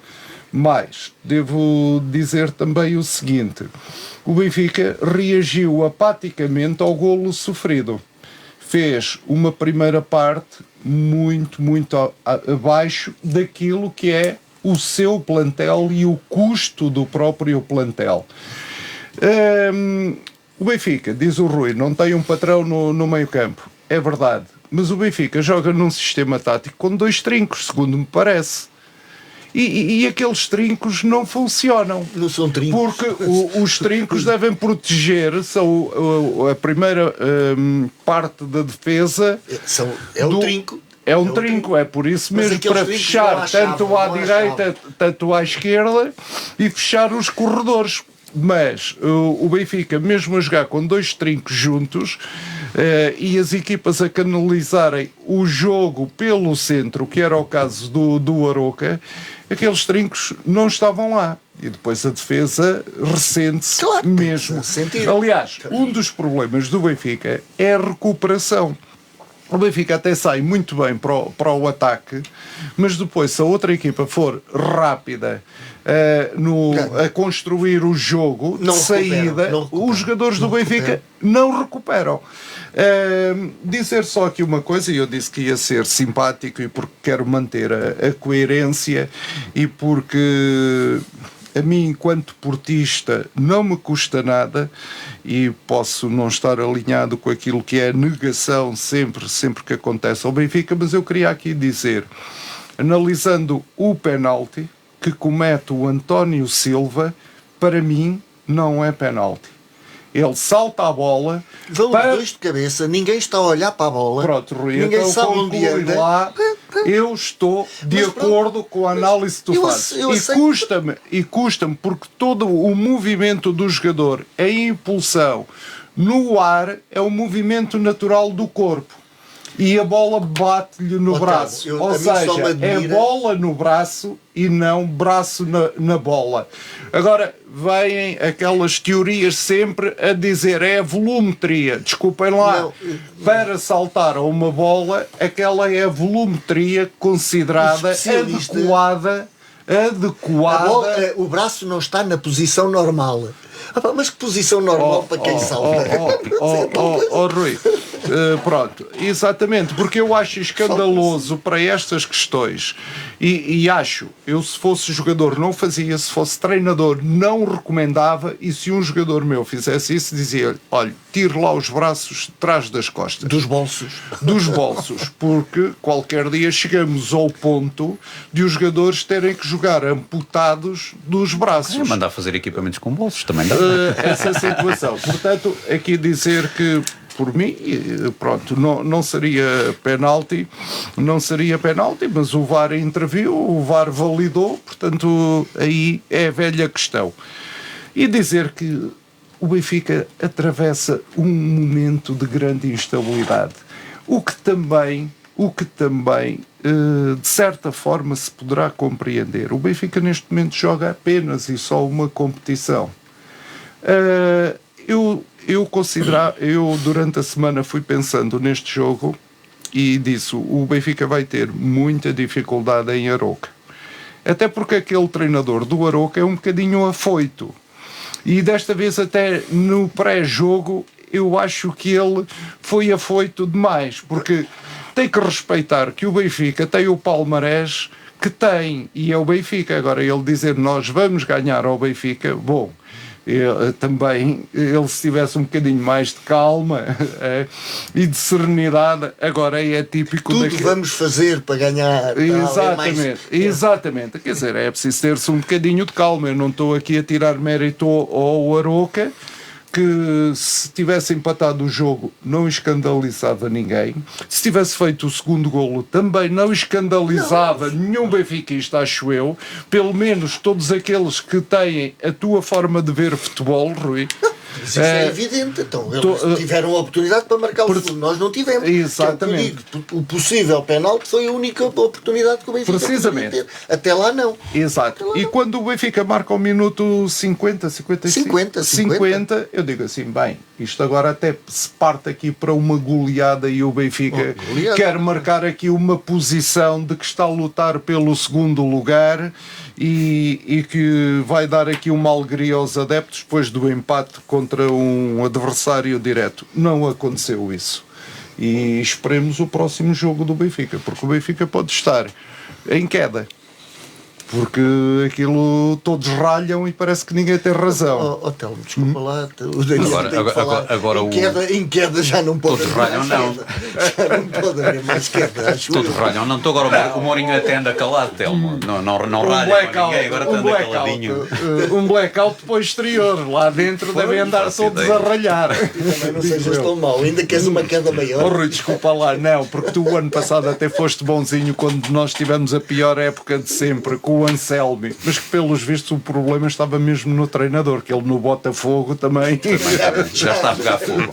Mas devo dizer também o seguinte: o Benfica reagiu apaticamente ao golo sofrido. Fez uma primeira parte muito abaixo daquilo que é o seu plantel e o custo do próprio plantel. O Benfica, diz o Rui, não tem um patrão no meio-campo. É verdade. Mas o Benfica joga num sistema tático com 2 trincos, segundo me parece. E aqueles trincos não funcionam. Não são trincos. Porque os trincos devem proteger, são a primeira parte da defesa. É um trinco. É um trinco, é por isso mesmo, para fechar tanto à direita, tanto à esquerda e fechar os corredores. Mas o Benfica, mesmo a jogar com 2 trincos juntos, e as equipas a canalizarem o jogo pelo centro, que era o caso do Arouca, aqueles trincos não estavam lá. E depois a defesa ressente-se mesmo. Aliás, um dos problemas do Benfica é a recuperação. O Benfica até sai muito bem para o ataque, mas depois, se a outra equipa for rápida a construir o jogo de saída, os jogadores do Benfica não recuperam. Dizer só aqui uma coisa, e eu disse que ia ser simpático e porque quero manter a coerência e porque a mim, enquanto portista, não me custa nada e posso não estar alinhado com aquilo que é negação sempre que acontece ao Benfica, mas eu queria aqui dizer, analisando o penalti que comete o António Silva, para mim não é penalti. Ele salta a bola. Vão os dois de cabeça, ninguém está a olhar para a bola. Pronto, Rui, ninguém então sabe onde anda. Lá, eu estou de acordo com a análise que tu fazes. E custa-me porque todo o movimento do jogador, a impulsão no ar, é o movimento natural do corpo. E a bola bate-lhe no braço. Ou seja, é bola no braço e não braço na bola. Agora, vêm aquelas teorias sempre a dizer é a volumetria. Desculpem lá. Para saltar a uma bola, aquela é a volumetria considerada adequada. O braço não está na posição normal. Mas que posição normal para quem salta? Rui, pronto, exatamente, porque eu acho escandaloso para estas questões e acho, eu se fosse jogador não fazia, se fosse treinador não recomendava, e se um jogador meu fizesse isso, dizia, olha, tire lá os braços de trás das costas. Dos bolsos, porque qualquer dia chegamos ao ponto de os jogadores terem que jogar amputados dos braços. Mandar fazer equipamentos com bolsos também dá. Essa situação. Portanto, aqui dizer que, por mim, pronto, não seria penalti, mas o VAR interviu, o VAR validou, portanto, aí é a velha questão. E dizer que o Benfica atravessa um momento de grande instabilidade, o que também, de certa forma, se poderá compreender. O Benfica, neste momento, joga apenas e só uma competição. Eu durante a semana fui pensando neste jogo e disse, o Benfica vai ter muita dificuldade em Arouca. Até porque aquele treinador do Arouca é um bocadinho afoito. E desta vez até no pré-jogo eu acho que ele foi afoito demais, porque tem que respeitar que o Benfica tem o palmarés que tem, e é o Benfica. Agora ele dizer nós vamos ganhar ao Benfica, bom, ele se tivesse um bocadinho mais de calma e de serenidade, agora é típico tudo vamos fazer para ganhar. Exatamente, quer dizer, é preciso ter-se um bocadinho de calma. Eu não estou aqui a tirar mérito ao Arouca, que se tivesse empatado o jogo não escandalizava ninguém. Se tivesse feito o segundo golo também não escandalizava nenhum benfiquista, acho eu. Pelo menos todos aqueles que têm a tua forma de ver futebol, Rui. Mas isso é evidente. Então, eles tiveram a oportunidade para marcar o segundo. Nós não tivemos. Exatamente. O possível penalti foi a única oportunidade que o Benfica precisamente podia ter. Até lá não. Exato. E quando o Benfica marca ao minuto 50, eu digo assim, bem, isto agora até se parte aqui para uma goleada e o Benfica quer marcar aqui uma posição de que está a lutar pelo segundo lugar e que vai dar aqui uma alegria aos adeptos depois do empate contra um adversário direto. Não aconteceu isso. E esperemos o próximo jogo do Benfica, porque o Benfica pode estar em queda. Porque aquilo todos ralham e parece que ninguém tem razão. Telmo, desculpa lá, o Daniel tem que falar. Agora em queda já não pode todos ralham, não. Já não pode haver mais queda, acho Todos ralham, não estou agora. O Mourinho até anda calado, Telmo. Não ralha com ninguém, agora está anda caladinho. Um blackout posterior, lá dentro devem andar todos a ralhar. Também não sejas tão mau, ainda queres uma queda maior. Rui, desculpa lá, não, porque tu o ano passado até foste bonzinho quando nós tivemos a pior época de sempre, com o Anselmi, mas que pelos vistos o problema estava mesmo no treinador, que ele no Botafogo também já está a pegar fogo.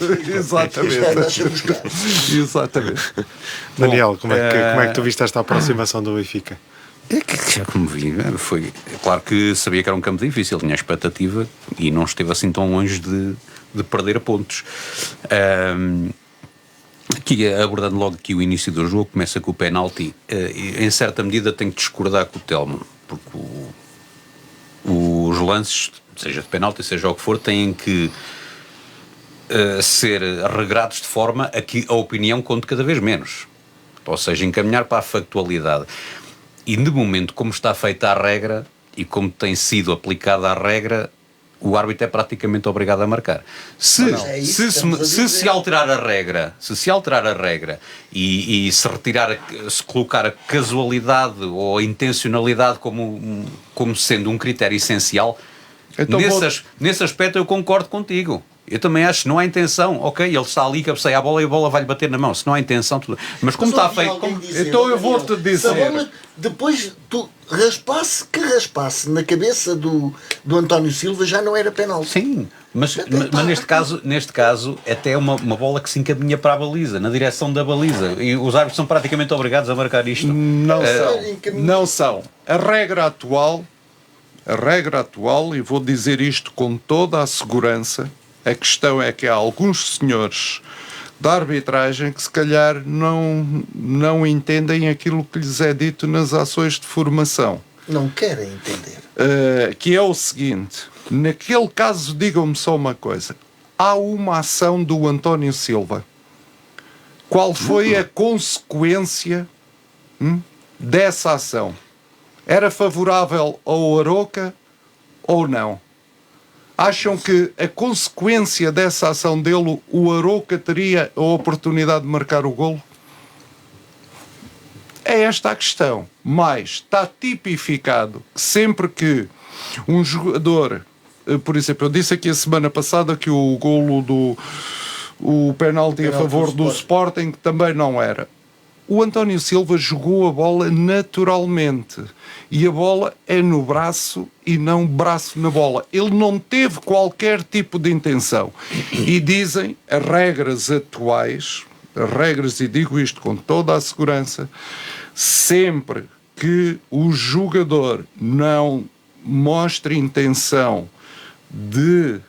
Exatamente. Daniel, como é que tu viste esta aproximação do Benfica? É que já como vi, foi claro que sabia que era um campo difícil, tinha expectativa e não esteve assim tão longe de perder pontos. Aqui, abordando logo aqui o início do jogo, começa com o penalti. Em certa medida tenho que discordar com o Telmo, porque os lances, seja de penalti, seja o que for, têm que ser regrados de forma a que a opinião conte cada vez menos. Ou seja, encaminhar para a factualidade. E de momento, como está feita a regra e como tem sido aplicada a regra, o árbitro é praticamente obrigado a marcar. Se alterar a regra, e se colocar a casualidade ou a intencionalidade como sendo um critério essencial, então, nesse aspecto eu concordo contigo. Eu também acho que não há intenção, ok, ele está ali, cabeceia a bola e a bola vai-lhe bater na mão. Se não há intenção, tudo. Mas como está feito. Então eu vou-te dizer. Depois tu raspasse na cabeça do António Silva já não era penalti. Sim, mas neste caso até é uma bola que se encaminha para a baliza, na direção da baliza. E os árbitros são praticamente obrigados a marcar isto. Não são. A regra atual, e vou dizer isto com toda a segurança, a questão é que há alguns senhores da arbitragem que se calhar não entendem aquilo que lhes é dito nas ações de formação. Não querem entender. Que é o seguinte, naquele caso digam-me só uma coisa, há uma ação do António Silva. Qual foi a consequência dessa ação? Era favorável ao Aroca ou não? Acham que a consequência dessa ação dele, o Aroca teria a oportunidade de marcar o golo? É esta a questão. Mas está tipificado que sempre que um jogador, por exemplo, eu disse aqui a semana passada que o golo o penalti a favor do Sporting também não era. O António Silva jogou a bola naturalmente e a bola é no braço e não braço na bola. Ele não teve qualquer tipo de intenção. E dizem as regras atuais, e digo isto com toda a segurança, sempre que o jogador não mostre intenção de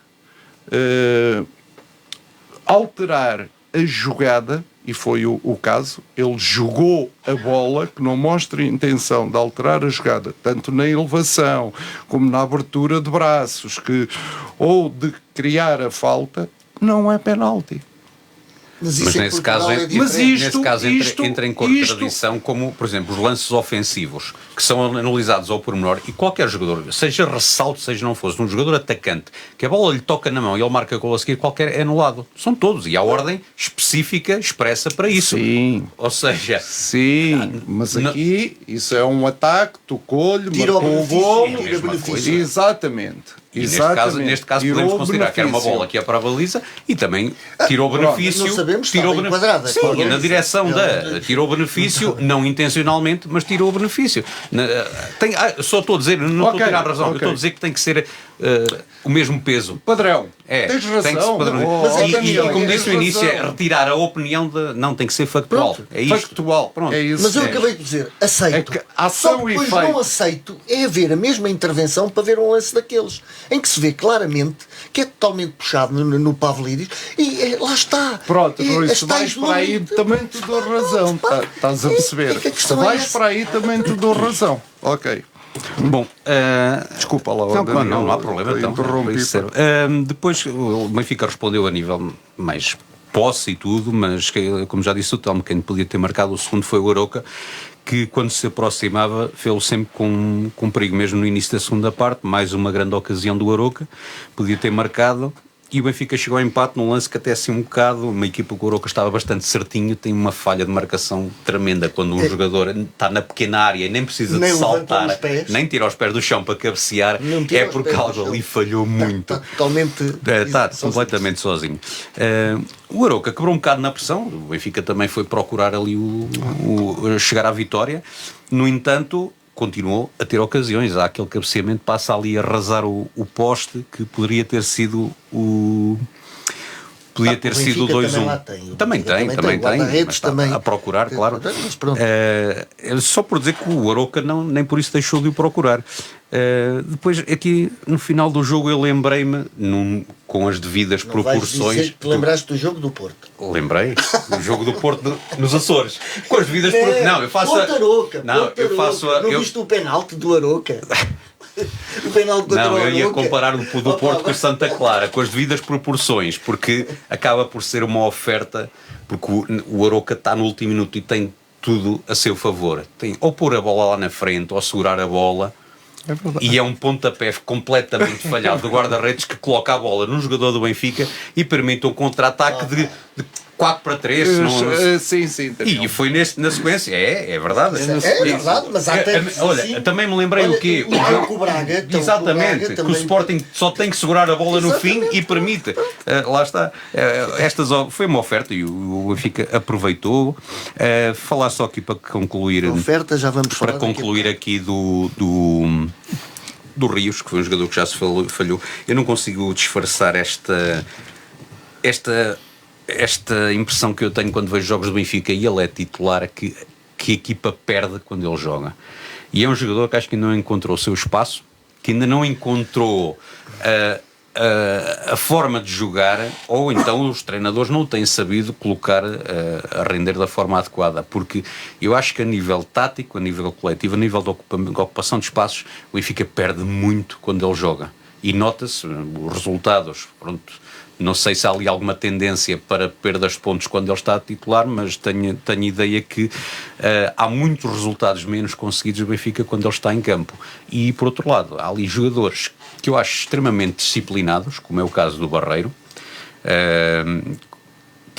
alterar a jogada, e foi o caso, ele jogou a bola, que não mostra intenção de alterar a jogada, tanto na elevação como na abertura de braços, ou de criar a falta, não é penalti. Mas nesse caso entra em contradição, como, por exemplo, os lances ofensivos, que são analisados ao pormenor, e qualquer jogador, seja ressalto, seja não fosse, um jogador atacante, que a bola lhe toca na mão e ele marca gol a seguir, qualquer é anulado. São todos, e há ordem específica, expressa para isso. Sim. Ou seja... Sim, mas aqui isso é um ataque, tocou-lhe, marcou o golo. Exatamente. E Exatamente. neste caso Tirou podemos o considerar que era uma benefício. bola que ia para a baliza e também tirou o benefício. não sabemos se tirou estava o enquadrada, Sim, claro. na direção tirou o benefício, não intencionalmente, mas tirou o benefício. Só estou a dizer, não estou a tirar a razão, eu estou a dizer que tem que ser o mesmo peso. Padrão, Tem tens que se razão. padronizar. E como tens disse no início, é razão. retirar a opinião não tem que ser factual. Pronto. É isto. Factual. Pronto. É isso. Mas eu mesmo. acabei de dizer, aceito. É que ação Só que e depois efeito. não aceito é haver a mesma intervenção para ver um lance daqueles, em que se vê claramente que é totalmente puxado no Pavlidis e lá está. Pronto, Rui, as se tais vais para aí lutas- também te dou razão. Estás a perceber? que a Se questão é vais essa. para aí também te dou razão. Ok. Bom, Desculpa lá. não há problema. Então, interrompi. depois o Benfica respondeu a nível mais posse e tudo, mas como já disse o Telmo, quem podia ter marcado o segundo foi o Arouca, que quando se aproximava fez-o sempre com perigo, mesmo no início da segunda parte. Mais uma grande ocasião do Arouca, podia ter marcado. E o Benfica chegou ao empate num lance que até assim um bocado, uma equipa que o Arouca estava bastante certinho, tem uma falha de marcação tremenda quando um jogador está na pequena área e nem precisa Nem de levanta saltar, os pés. nem tira os pés do chão para cabecear, Não tira é os porque pés do algo chão. ali falhou muito. Está totalmente. Está sozinho. completamente sozinho. O Arouca quebrou um bocado na pressão, o Benfica também foi procurar ali chegar à vitória, no entanto continuou a ter ocasiões. Há aquele cabeceamento, passa ali a arrasar o poste, que poderia ter sido o... Podia ter o sido Benfica 2-1. também lá tem. O Também Benfica tem. também tem. Guarda-redes Mas está também. a procurar, claro. Mas pronto. Só por dizer que o Arouca nem por isso deixou de o procurar. Depois, aqui no final do jogo, eu lembrei-me, com as devidas Não vais proporções. dizer que te lembraste do jogo do Porto. Lembrei o jogo do Porto nos Açores, com as devidas proporções. Não, eu faço. Porto Arouca, Não, Porto eu faço. Arouca. Não viste o penalti do Arouca? O penalti do Não, eu ia Arouca. comparar o do Porto com o Santa Clara, com as devidas proporções, porque acaba por ser uma oferta, porque o Arouca está no último minuto e tem tudo a seu favor. Tem ou pôr a bola lá na frente, ou segurar a bola. É verdade. E é um pontapé completamente falhado do guarda-redes que coloca a bola no jogador do Benfica e permite um contra-ataque de 4-3. Sim. E foi na sequência, é verdade. É verdade, mas há tantos Olha, assim. também me lembrei Olha, o quê? o jogo com o Braga, então, Exatamente, o Braga que o também- Sporting só tem que segurar a bola no fim Exatamente. e permite. Lá está. Foi uma oferta e o Benfica aproveitou. Falar só aqui para concluir. Oferta, já vamos falar. Para concluir aqui do Rios, que foi um jogador que já se falhou, eu não consigo disfarçar esta impressão que eu tenho quando vejo jogos do Benfica e ele é titular, que a equipa perde quando ele joga. E é um jogador que acho que ainda não encontrou o seu espaço, que ainda não encontrou a forma de jogar, ou então os treinadores não têm sabido colocar a render da forma adequada, porque eu acho que a nível tático, a nível coletivo, a nível de ocupação de espaços, o Benfica perde muito quando ele joga, e nota-se os resultados. Pronto, não sei se há ali alguma tendência para perdas de pontos quando ele está a titular, mas tenho ideia que há muitos resultados menos conseguidos do Benfica quando ele está em campo. E por outro lado, há ali jogadores que eu acho extremamente disciplinados, como é o caso do Barreiro,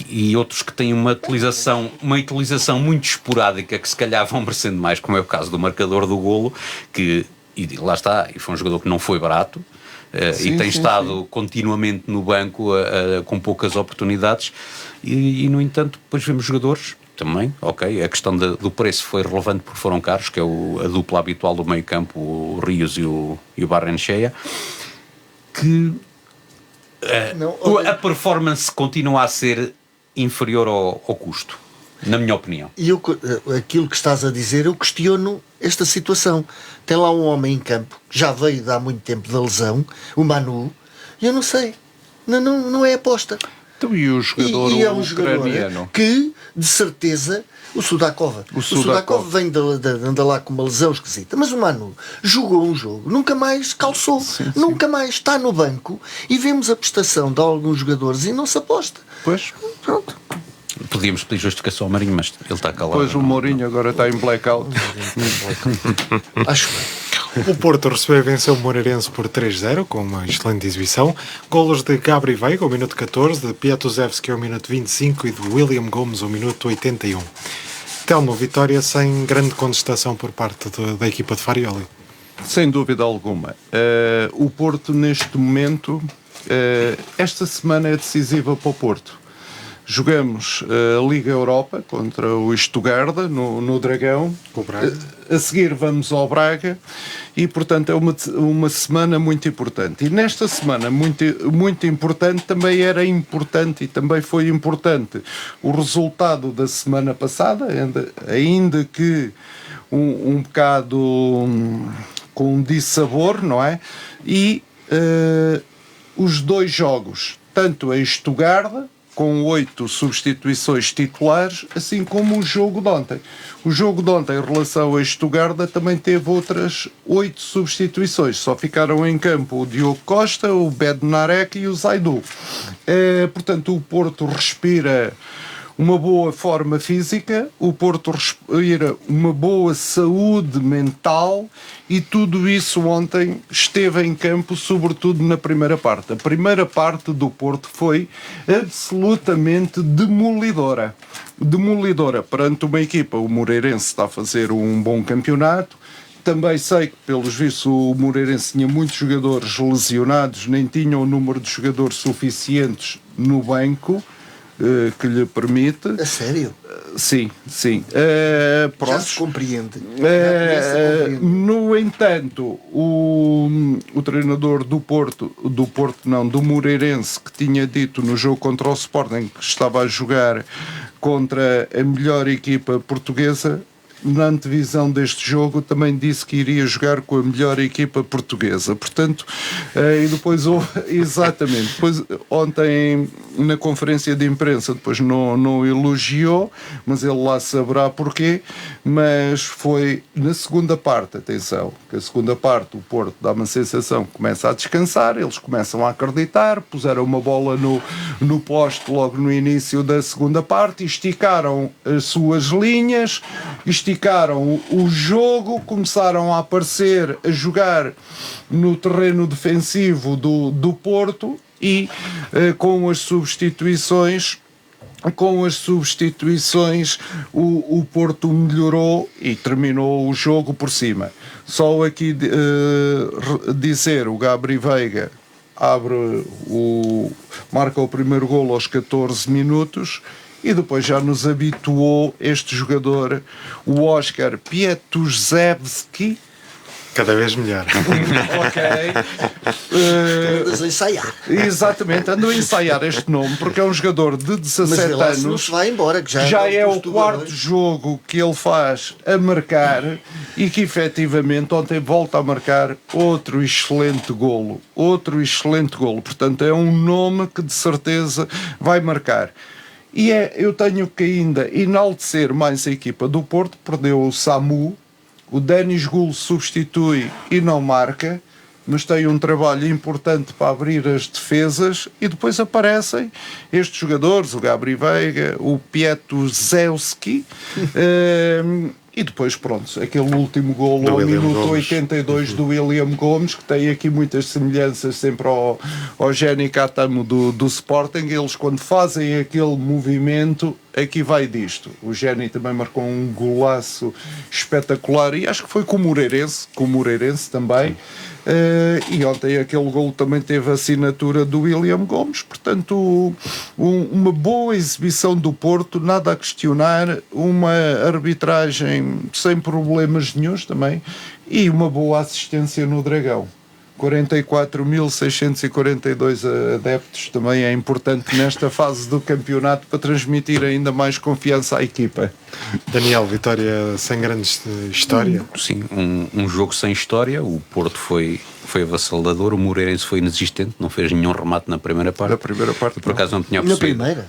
e outros que têm uma utilização muito esporádica, que se calhar vão merecendo mais, como é o caso do marcador do golo, e lá está, e foi um jogador que não foi barato, e tem estado continuamente no banco com poucas oportunidades, e no entanto depois vemos jogadores também, ok, a questão do preço foi relevante porque foram caros, que é a dupla habitual do meio campo, o Rios e o Barrenechea, que a performance continua a ser inferior ao custo, na minha opinião. E aquilo que estás a dizer, eu questiono esta situação. Tem lá um homem em campo que já veio de há muito tempo da lesão, o Manu, e eu não sei, não é aposta. Então, e o jogador E é um jogador ucraniano? que, de certeza, o Sudakov. O Sudakov vem anda lá com uma lesão esquisita. Mas o Manu jogou um jogo, nunca mais calçou, nunca mais está no banco, e vemos a prestação de alguns jogadores e não se aposta. Pois. Pronto. Podíamos pedir justificação ao Marinho, mas ele está calado. Pois o Mourinho agora está em blackout. Acho O Porto recebeu e venceu o Moreirense por 3-0, com uma excelente exibição. Golos de Gabri Veiga ao minuto 14, de Piatuzewski ao minuto 25 e de William Gomes ao minuto 81. Telmo, vitória sem grande contestação por parte da equipa de Farioli. Sem dúvida alguma. O Porto, neste momento, esta semana é decisiva para o Porto. Jogamos a Liga Europa contra o Stuttgart no Dragão. Com o Braga. A seguir vamos ao Braga e, portanto, é uma semana muito importante. E nesta semana muito importante também era importante e também foi importante o resultado da semana passada, ainda que um bocado com dissabor, não é? E os dois jogos, tanto em Stuttgart, com 8 substituições titulares, assim como o jogo de ontem. O jogo de ontem, em relação a Stuttgart, também teve outras 8 substituições. Só ficaram em campo o Diogo Costa, o Bednarek e o Zaidu. Portanto, o Porto respira uma boa forma física, o Porto respira uma boa saúde mental e tudo isso ontem esteve em campo, sobretudo na primeira parte. A primeira parte do Porto foi absolutamente demolidora. Demolidora perante uma equipa. O Moreirense está a fazer um bom campeonato. Também sei que, pelos vistos, o Moreirense tinha muitos jogadores lesionados, nem tinha o número de jogadores suficientes no banco que lhe permite. A sério? Sim. Já se compreende. No entanto, o treinador do Moreirense, que tinha dito no jogo contra o Sporting que estava a jogar contra a melhor equipa portuguesa, na antevisão deste jogo também disse que iria jogar com a melhor equipa portuguesa. Portanto, e depois exatamente, depois ontem na conferência de imprensa depois não elogiou, mas ele lá saberá porquê. Mas foi na segunda parte, atenção, que a segunda parte o Porto dá-me a sensação que começa a descansar, eles começam a acreditar, puseram uma bola no poste logo no início da segunda parte, esticaram as suas linhas, esticaram o jogo, começaram a aparecer, a jogar no terreno defensivo do Porto e com as substituições o Porto melhorou e terminou o jogo por cima. Só aqui dizer, o Gabri Veiga marca o primeiro golo aos 14 minutos e depois já nos habituou este jogador, o Oscar Pietuzewski. Cada vez melhor. Ok. Andas a ensaiar. Exatamente, ando a ensaiar este nome porque é um jogador de 17 Mas lá anos. não se vai embora, que já é o quarto jogo que ele faz a marcar e que efetivamente ontem volta a marcar outro excelente golo. Portanto, é um nome que de certeza vai marcar. E eu tenho que ainda enaltecer mais a equipa do Porto. Perdeu o Samu, o Denis Gul substitui e não marca, mas tem um trabalho importante para abrir as defesas e depois aparecem estes jogadores, o Gabri Veiga, o Pietuzewski, e depois, pronto, aquele último golo ao minuto 82 do William Gomes, que tem aqui muitas semelhanças sempre ao Geni Katamo do Sporting. Eles, quando fazem aquele movimento, aqui vai disto. O Geni também marcou um golaço espetacular e acho que foi com o Moreirense também. E ontem aquele golo também teve a assinatura do William Gomes. Portanto, uma boa exibição do Porto, nada a questionar, uma arbitragem sem problemas nenhuns também e uma boa assistência no Dragão. 44.642 adeptos também é importante nesta fase do campeonato para transmitir ainda mais confiança à equipa. Daniel, vitória sem grande história? Sim, um jogo sem história. O Porto foi avassalador, o Moreirense foi inexistente, não fez nenhum remate na primeira parte. Na primeira parte, por acaso não tinha percebido. Na primeira?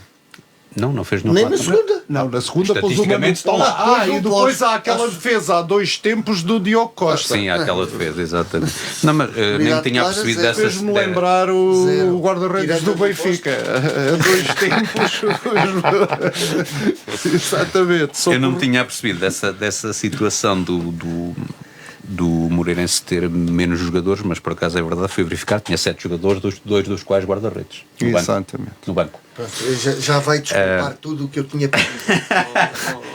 Não fez nenhum Nem remate. na segunda? Não, na segunda pôs uma Estatisticamente está lá. e depois há aquela defesa há 2 tempos do Diogo Costa. Sim, há aquela defesa, exatamente. Não, mas nem me tinha percebido dessa. Fez-me lembrar o guarda-redes do Benfica. A 2 tempos. Exatamente. Eu não me tinha percebido dessa situação do Moreirense ter menos jogadores, mas por acaso é verdade, foi verificar, tinha 7 jogadores, dois dos quais guarda-redes. Exatamente. No banco. Pronto, já vai desculpar tudo o que eu tinha pedido.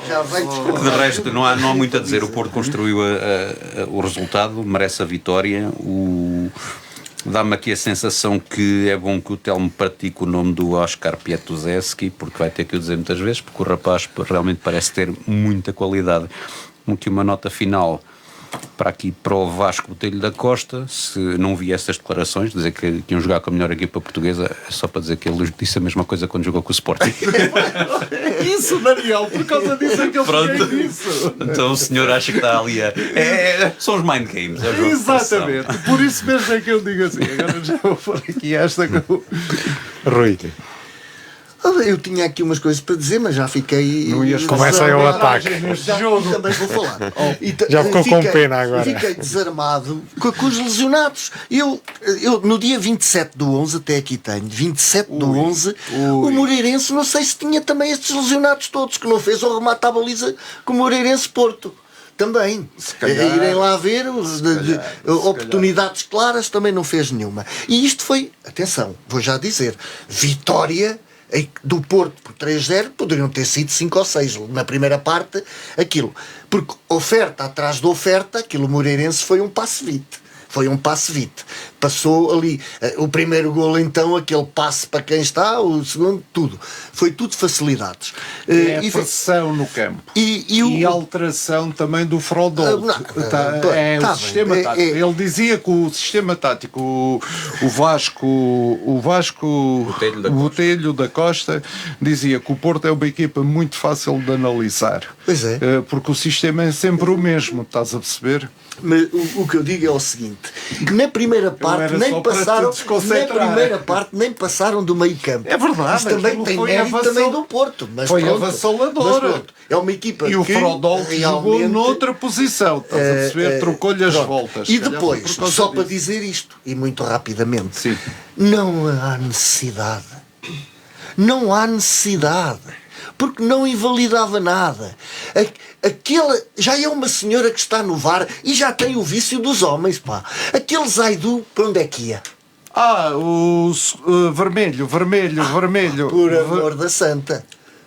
Já vai desculpar. De resto, não há muito a dizer. O Porto construiu o resultado, merece a vitória. Dá-me aqui a sensação que é bom que o Telmo pratique o nome do Oscar Pietuzewski, porque vai ter que o dizer muitas vezes, porque o rapaz realmente parece ter muita qualidade. Aqui uma nota final para o Vasco Botelho da Costa. Se não vi essas declarações, dizer que iam jogar com a melhor equipa portuguesa, é só para dizer que ele disse a mesma coisa quando jogou com o Sporting. Isso, Daniel, por causa disso é que eu fiquei nisso. Então o senhor acha que está ali são os mind games. É o jogo de Exatamente, pressão. por isso mesmo é que eu digo assim. Agora já vou pôr aqui esta que eu... Rui, Eu tinha aqui umas coisas para dizer, mas já fiquei. Não ias começa aí o ataque. Já também vou falar. Já ficou com pena agora. Fiquei desarmado com os lesionados. Eu, no dia 27/11, até aqui tenho, 27/11, o Moreirense, não sei se tinha também estes lesionados todos, que não fez o remate à baliza com o Moreirense Porto. Também. calhar, irem lá ver oportunidades claras, também não fez nenhuma. E isto foi, atenção, vou já dizer, vitória do Porto por 3-0, poderiam ter sido 5 ou 6 na primeira parte, aquilo, porque oferta atrás de oferta, aquilo Moreirense foi um passe-vite. Passou ali o primeiro golo, então, aquele passe para quem está, o segundo, tudo. Foi tudo facilidades. É a pressão no campo. E a alteração também do Frodol. O sistema tático. Ele dizia que o sistema tático, o Vasco Botelho da Costa, dizia que o Porto é uma equipa muito fácil de analisar. Pois é. Porque o sistema é sempre o mesmo, estás a perceber? Mas o que eu digo é o seguinte: na primeira parte nem passaram do meio campo. É verdade. Isso também tem mérito também do Porto. Mas foi pronto, avassalador. É uma equipa e o que Frodol jogou realmente noutra posição, estás a perceber? Trocou-lhe as voltas. E depois, só para dizer isto, e muito rapidamente, sim, não há necessidade. Não há necessidade. Porque não invalidava nada. Aquela já é uma senhora que está no VAR e já tem o vício dos homens, pá. Aquele Zaidu, para onde é que ia? O vermelho. Por amor da santa.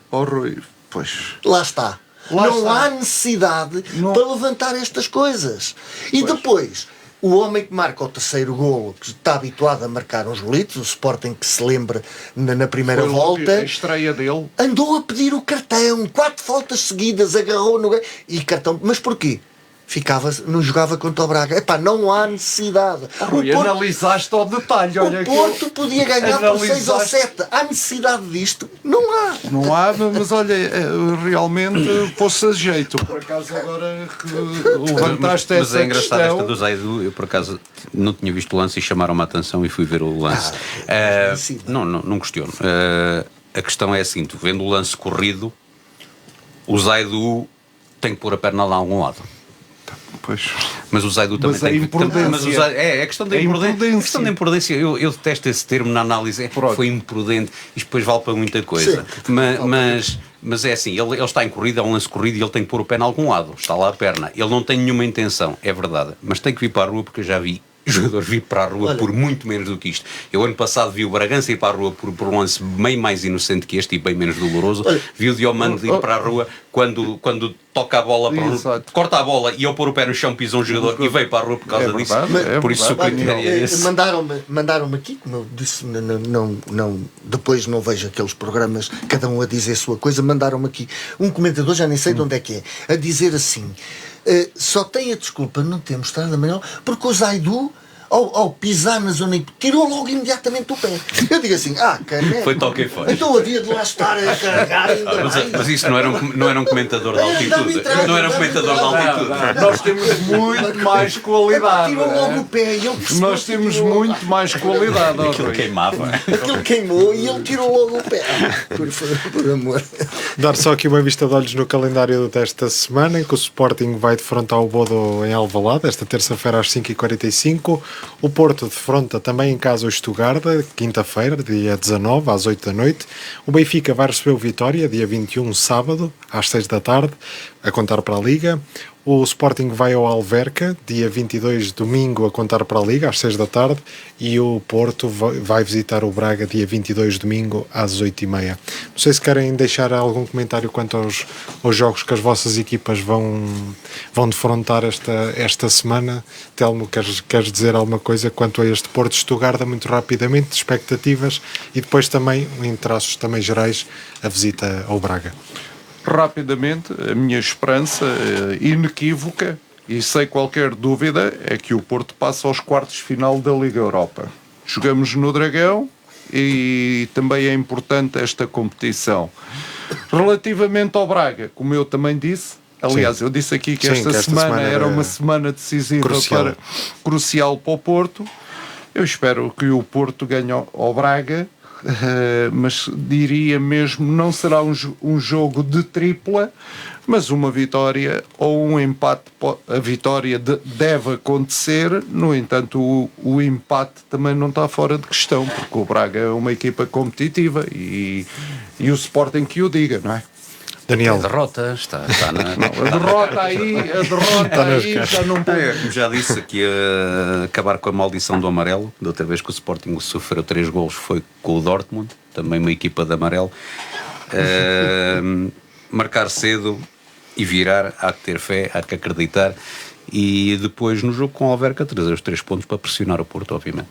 Oh, Rui, pois. Lá está. Não há necessidade para levantar estas coisas. E depois, o homem que marca o terceiro golo, que está habituado a marcar uns golitos, o Sporting que se lembra na primeira volta, a estreia dele, andou a pedir o cartão, 4 faltas seguidas, agarrou no e cartão. Mas porquê? Não jogava contra o Braga. Epá, não há necessidade. Analisaste ao detalhe. Olha, o Porto podia ganhar por 6 ou 7. Há necessidade disto? Não há. Não há, mas olha, realmente pôs-se a jeito. Por acaso agora que levantaste essa Mas é engraçado questão. esta do Zaidu. Eu por acaso não tinha visto o lance e chamaram-me a atenção e fui ver o lance. Não questiono. A questão é assim, tu vendo o lance corrido, o Zaidu tem que pôr a perna lá a algum lado. Pois. Mas o Zaidu também tem imprudência. É a questão da imprudência. A questão da imprudência. Eu detesto esse termo na análise. Foi imprudente. Isto depois vale para muita coisa. Mas é assim, ele está em corrida, é um lance corrido e ele tem que pôr o pé em algum lado. Está lá a perna. Ele não tem nenhuma intenção, é verdade. Mas tem que vir para a rua, porque eu já vi jogadores vir para a rua por muito menos do que isto. Eu ano passado vi o Bragança ir para a rua por um lance bem mais inocente que este e bem menos doloroso. Vi o Diomande ir para a rua quando toca a bola, corta a bola e ao pôr o pé no chão pisa um jogador e veio para a rua por causa disso. Por isso o critério é esse. Mandaram-me aqui, como eu disse, depois não vejo aqueles programas, cada um a dizer a sua coisa, mandaram-me aqui um comentador, já nem sei de onde é que é, a dizer assim: só tem a desculpa, não temos estrada melhor, porque o Zaidu, ao pisar na zona, tirou logo imediatamente o pé. Eu digo assim, caneco. Foi toque e foi. Então havia de lá estar a carregar ainda mas isso não era um comentador de altitude. Não era um comentador de altitude. Nós temos muito mais qualidade. Tirou logo o pé e ele percebeu. Nós temos muito mais qualidade. Aquilo queimava. Aquilo queimou e ele tirou logo o pé. Por amor. Dar só aqui uma vista de olhos no calendário desta semana, em que o Sporting vai defrontar o Bodo em Alvalade, esta terça-feira às 5h45. O Porto defronta também em casa o Stuttgart, quinta-feira, dia 19, às 8 da noite. O Benfica vai receber o Vitória, dia 21, sábado, às 6 da tarde, a contar para a Liga. O Sporting vai ao Alverca, dia 22, domingo, a contar para a Liga, às 6 da tarde, e o Porto vai visitar o Braga, dia 22, domingo, às 8h30. Não sei se querem deixar algum comentário quanto aos jogos que as vossas equipas vão defrontar esta semana. Telmo, queres dizer alguma coisa quanto a este Porto Stuttgart, muito rapidamente, de expectativas, e depois também, em traços também gerais, a visita ao Braga? Rapidamente, a minha esperança inequívoca, e sem qualquer dúvida, é que o Porto passe aos quartos de final da Liga Europa. Jogamos no Dragão e também é importante esta competição. Relativamente ao Braga, como eu também disse, aliás, eu disse aqui que esta semana era uma semana decisiva, crucial para o Porto. Eu espero que o Porto ganhe ao Braga, mas diria mesmo, não será um jogo de tripla, mas uma vitória ou um empate. A vitória deve acontecer, no entanto o empate também não está fora de questão, porque o Braga é uma equipa competitiva e o Sporting que o diga, não é? Daniel. A derrota está na... A derrota aí já não pode. Como já disse, aqui a acabar com a maldição do amarelo. Da outra vez que o Sporting sofreu 3 golos foi com o Dortmund, também uma equipa de amarelo. Marcar cedo e virar, há que ter fé, há que acreditar, e depois no jogo com o Alverca trazer os 3 pontos para pressionar o Porto, obviamente.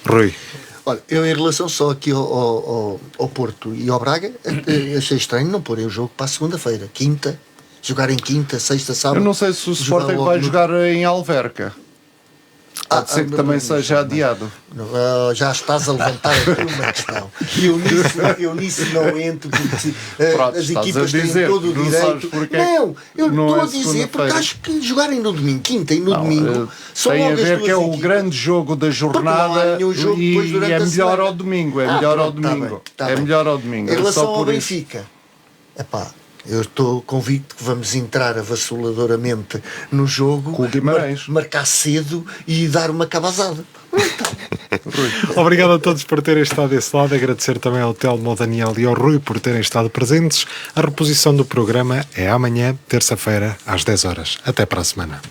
Rui. Olha, eu em relação só aqui ao Porto e ao Braga, achei estranho não porem o jogo para a segunda-feira, quinta, jogar em quinta, sexta, sábado. Eu não sei se o Sporting vai jogar em Alverca. Pode ser que também seja adiado. Já estás a levantar aqui uma questão. Eu nisso não entro, porque Pronto, as equipas têm todo o direito. Não, eu estou a dizer porque acho que jogarem no domingo, quinta e no domingo, são tem a logo as ver duas que é o equipas. grande jogo da jornada e é melhor ao domingo. É melhor ao domingo. É melhor ao domingo. Em relação só ao por Benfica, eu estou convicto que vamos entrar avassaladoramente no jogo, com o Guimarães, marcar cedo e dar uma cabazada. Obrigado a todos por terem estado desse lado. Agradecer também ao Telmo, ao Daniel e ao Rui por terem estado presentes. A reposição do programa é amanhã, terça-feira, às 10 horas. Até para a semana.